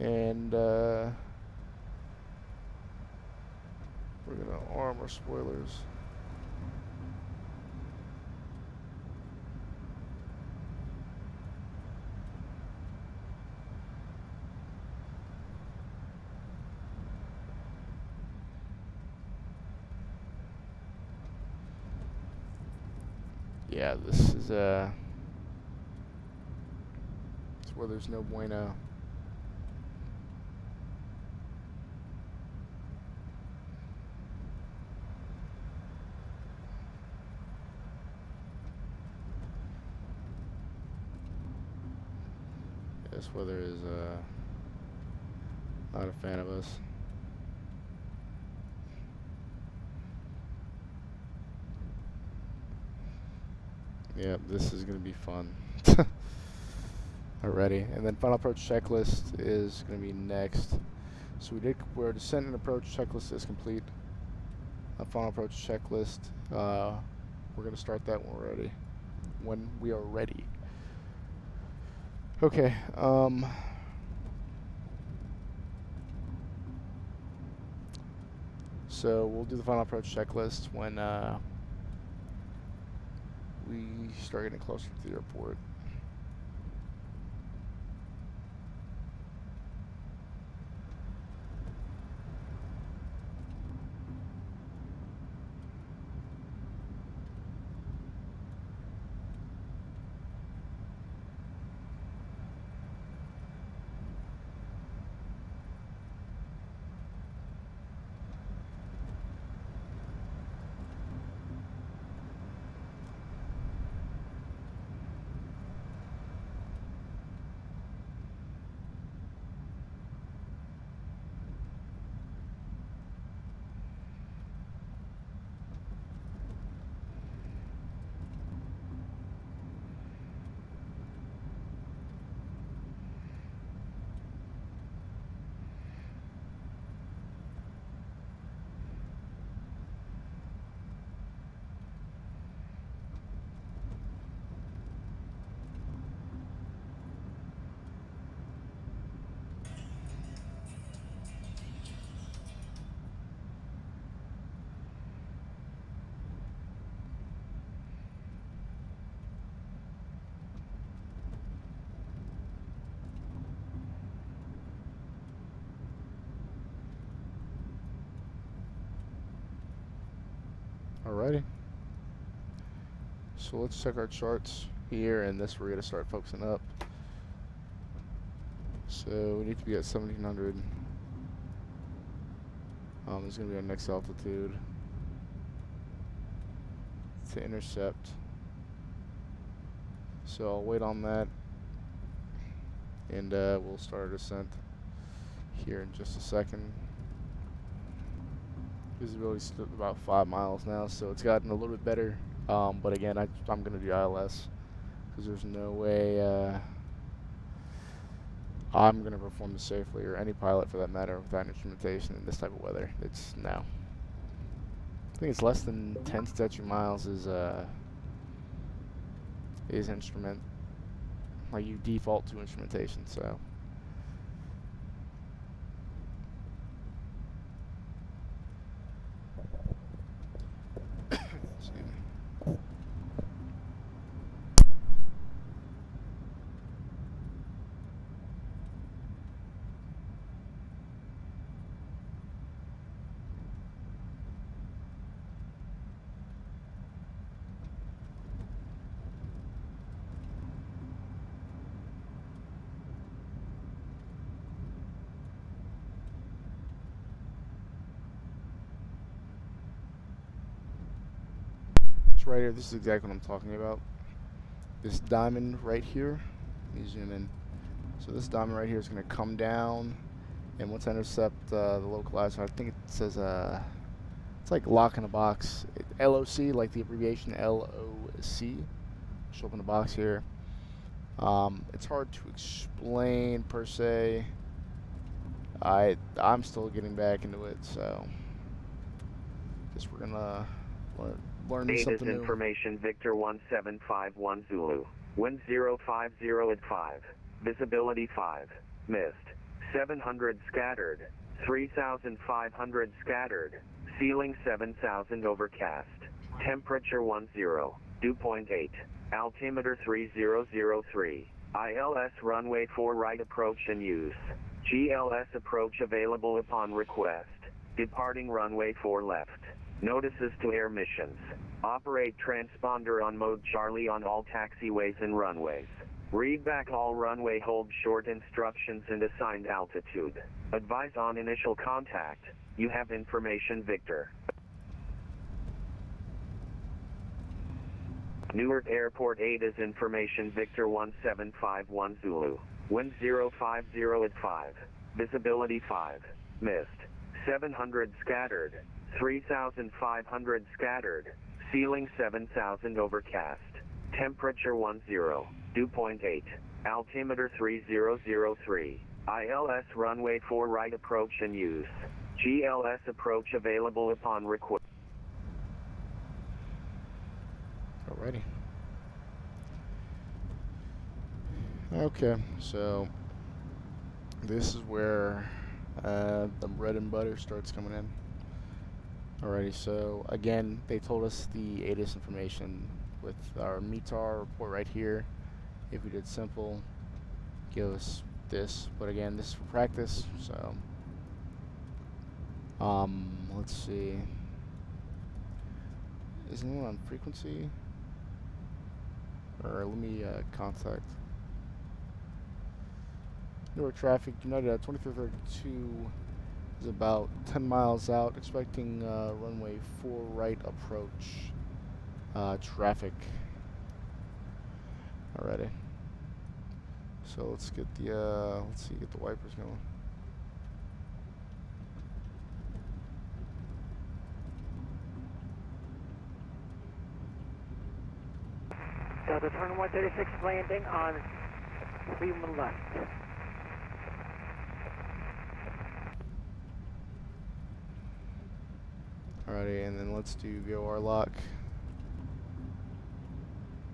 and we're gonna arm our spoilers. Yeah, this is where there's no bueno. This weather is not a fan of us. Yeah, this is gonna be fun. Already, and then final approach checklist is going to be next. So our descent and approach checklist is complete. A final approach checklist, we're going to start that when we are ready. Okay, so we'll do the final approach checklist when we start getting closer to the airport. Alrighty. So let's check our charts here, and this we're gonna start focusing up. So we need to be at 1700. This is gonna be our next altitude to intercept. So I'll wait on that, and we'll start our descent here in just a second. Visibility's about 5 miles now, so it's gotten a little bit better. But again, I'm gonna do ILS because there's no way I'm gonna perform this safely, or any pilot for that matter, without instrumentation in this type of weather. It's no. I think it's less than 10 statute miles is instrument. Like, you default to instrumentation, so. Excuse me. Right here, this is exactly what I'm talking about. This diamond right here, let me zoom in. So this diamond right here is going to come down, and once I intercept the localizer, I think it says it's like lock in a box. LOC, like the abbreviation LOC. Show up in the box here. It's hard to explain per se. I'm still getting back into it, so guess we're gonna learn something new. Information Victor 1751 Zulu. Wind 050 at 5. Visibility 5. Mist. 700 scattered. 3,500 scattered. Ceiling 7,000 overcast. Temperature 10. Dew point 8. Altimeter 3003. ILS runway 4 right approach in use. GLS approach available upon request. Departing runway 4 left. Notices to air missions. Operate transponder on mode Charlie on all taxiways and runways. Read back all runway hold short instructions and assigned altitude. Advise on initial contact. You have information Victor. Newark Airport 8 is information Victor 1751 Zulu. Wind 050 at 5. Visibility 5. Mist. 700 scattered. 3,500 scattered. Ceiling 7,000 overcast. Temperature 10. Dew point 8. Altimeter 3003. ILS runway 4 right approach in use. GLS approach available upon request. Alrighty. Okay, so this is where the bread and butter starts coming in. Alrighty, so again, they told us the ATIS information with our METAR report right here. If we did simple, give us this, but again, this is for practice, so let's see. Is anyone on frequency? Or let me contact Newark traffic. United 2332 is about 10 miles out, expecting runway 4 right approach traffic. Alrighty. So let's get the get the wipers going. Delta turn 136 landing on Freeman left. Alrighty, and then let's do VOR lock.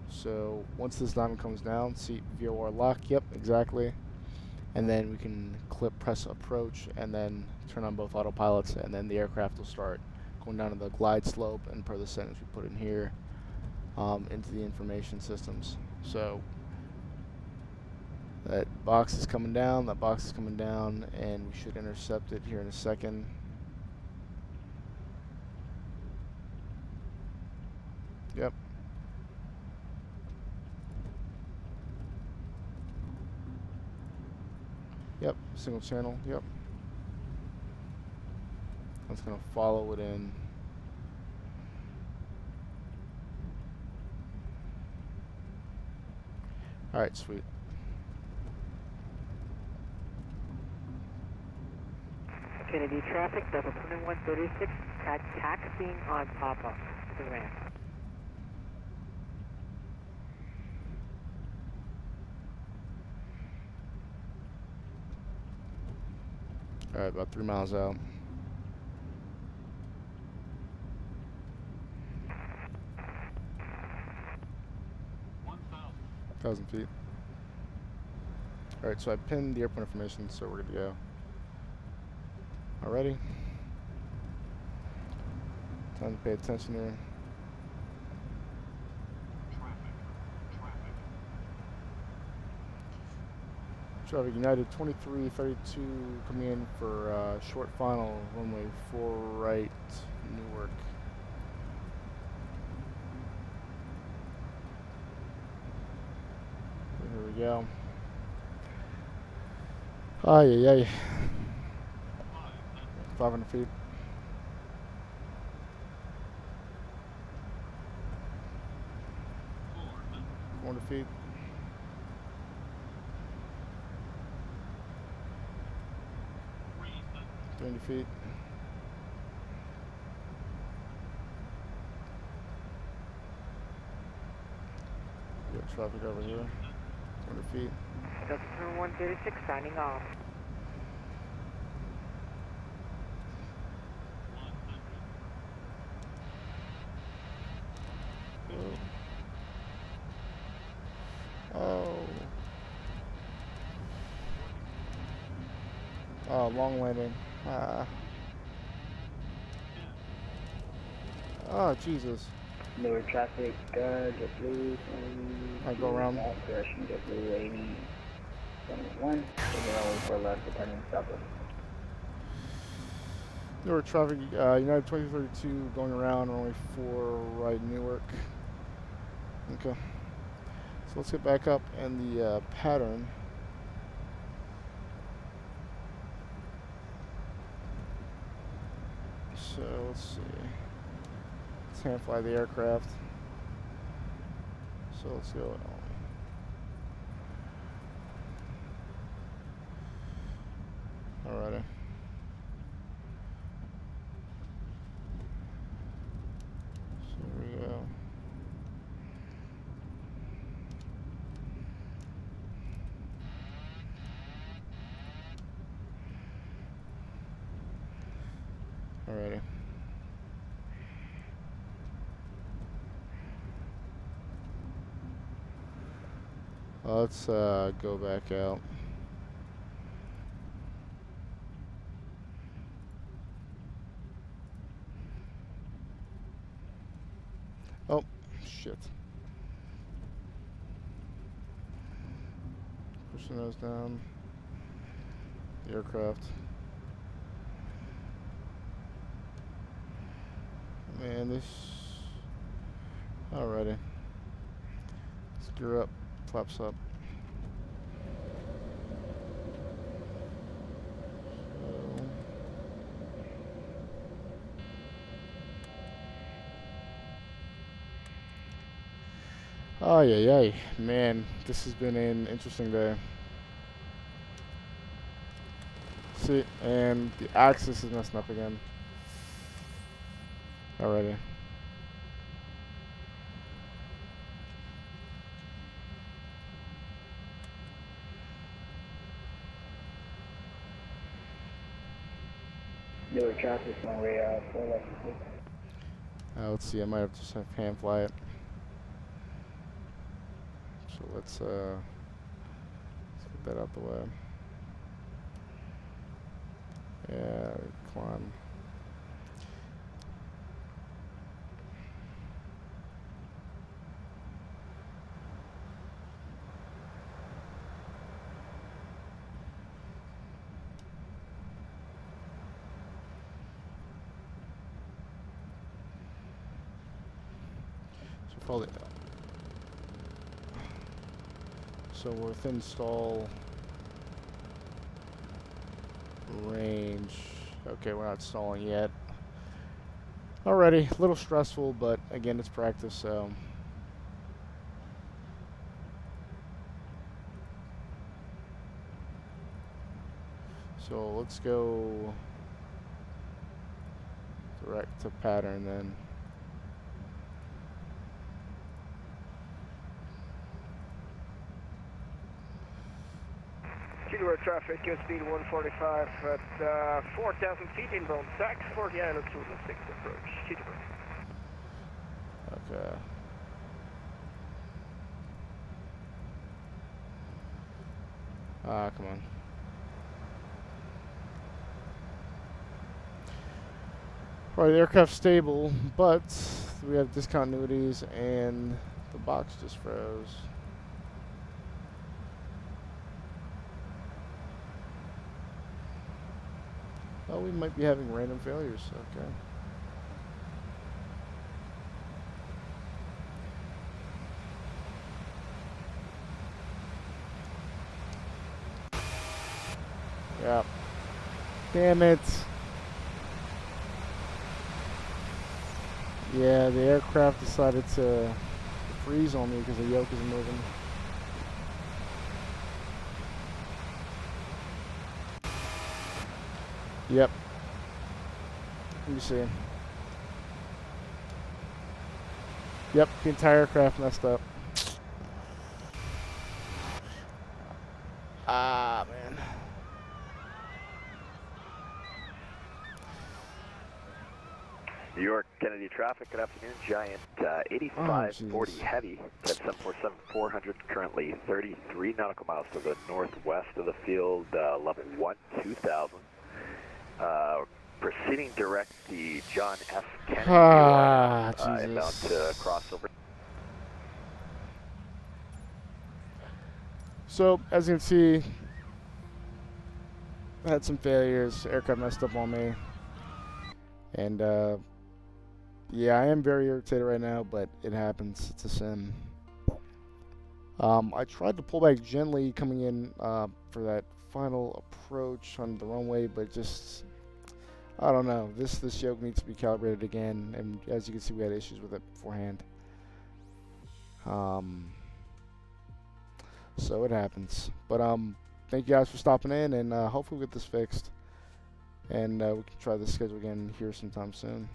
So once this diamond comes down, see VOR lock, yep, exactly. And then we can press approach, and then turn on both autopilots, and then the aircraft will start going down to the glide slope, and per the settings we put in here, into the information systems. So that box is coming down, that box is coming down, and we should intercept it here in a second. Yep. Yep, single channel, yep. That's gonna follow it in. Alright, sweet. Kennedy traffic, Delta 2136, taxiing on Papa, the ramp. Alright, about 3 miles out. Thousand feet. Alright, so I pinned the airport information, so we're good to go. Alrighty. Time to pay attention here. Traffic United 2332 coming in for short final, runway 4 right, Newark. Here we go. Ay, ay, ay. 500 feet. 400 feet. 300 feet. We got traffic over here. 200 feet. Delta 2136 signing off. Oh. Oh, long landing. Ah. Oh, Jesus. Newark traffic, get blue, I go around. direction, get blue, 80, 21, for left, depending southwest. Newark traffic, United 2032 going around, runway 4 right, Newark. Okay. So let's get back up and the pattern. So let's see. Let's hand fly the aircraft. So let's go. Alrighty. So here we go. Alrighty. Let's go back out. Oh, shit. Push the nose down. The aircraft. Man, this. Alrighty. Let's gear up. Flaps up. Oh, yeah. Man, this has been an interesting day. See, and the axis is messing up again. Alrighty. Newark traffic, runway 4 left. Let's see, I might have to just have hand fly it. So let's get that out the way. Yeah, climb. Probably. So we're within stall range. Okay, we're not stalling yet. Alrighty, a little stressful, but again, it's practice, so. So let's go direct to pattern then. KEWR traffic, speed 145 at 4,000 feet inbound tax for the island 206 approach. KEWR. Okay. Come on. Alright, the aircraft's stable, but we have discontinuities and the box just froze. Oh, we might be having random failures. Okay. Yeah. Damn it. Yeah, the aircraft decided to freeze on me because the yoke isn't moving. Yep. Let me see. Yep, the entire aircraft messed up. Ah, man. New York Kennedy traffic, good afternoon. Giant 8540 heavy, at 747 400, currently 33 nautical miles to the northwest of the field, level 1, 2000. Proceeding direct the John F. Kennedy inbound to crossover. So, as you can see, I had some failures. Aircraft messed up on me. And, yeah, I am very irritated right now, but it happens. It's a sim. I tried to pull back gently coming in for that final approach on the runway, but just, I don't know. This yoke needs to be calibrated again, and as you can see, we had issues with it beforehand. So it happens. But thank you guys for stopping in, and hopefully we'll get this fixed, and we can try this schedule again here sometime soon.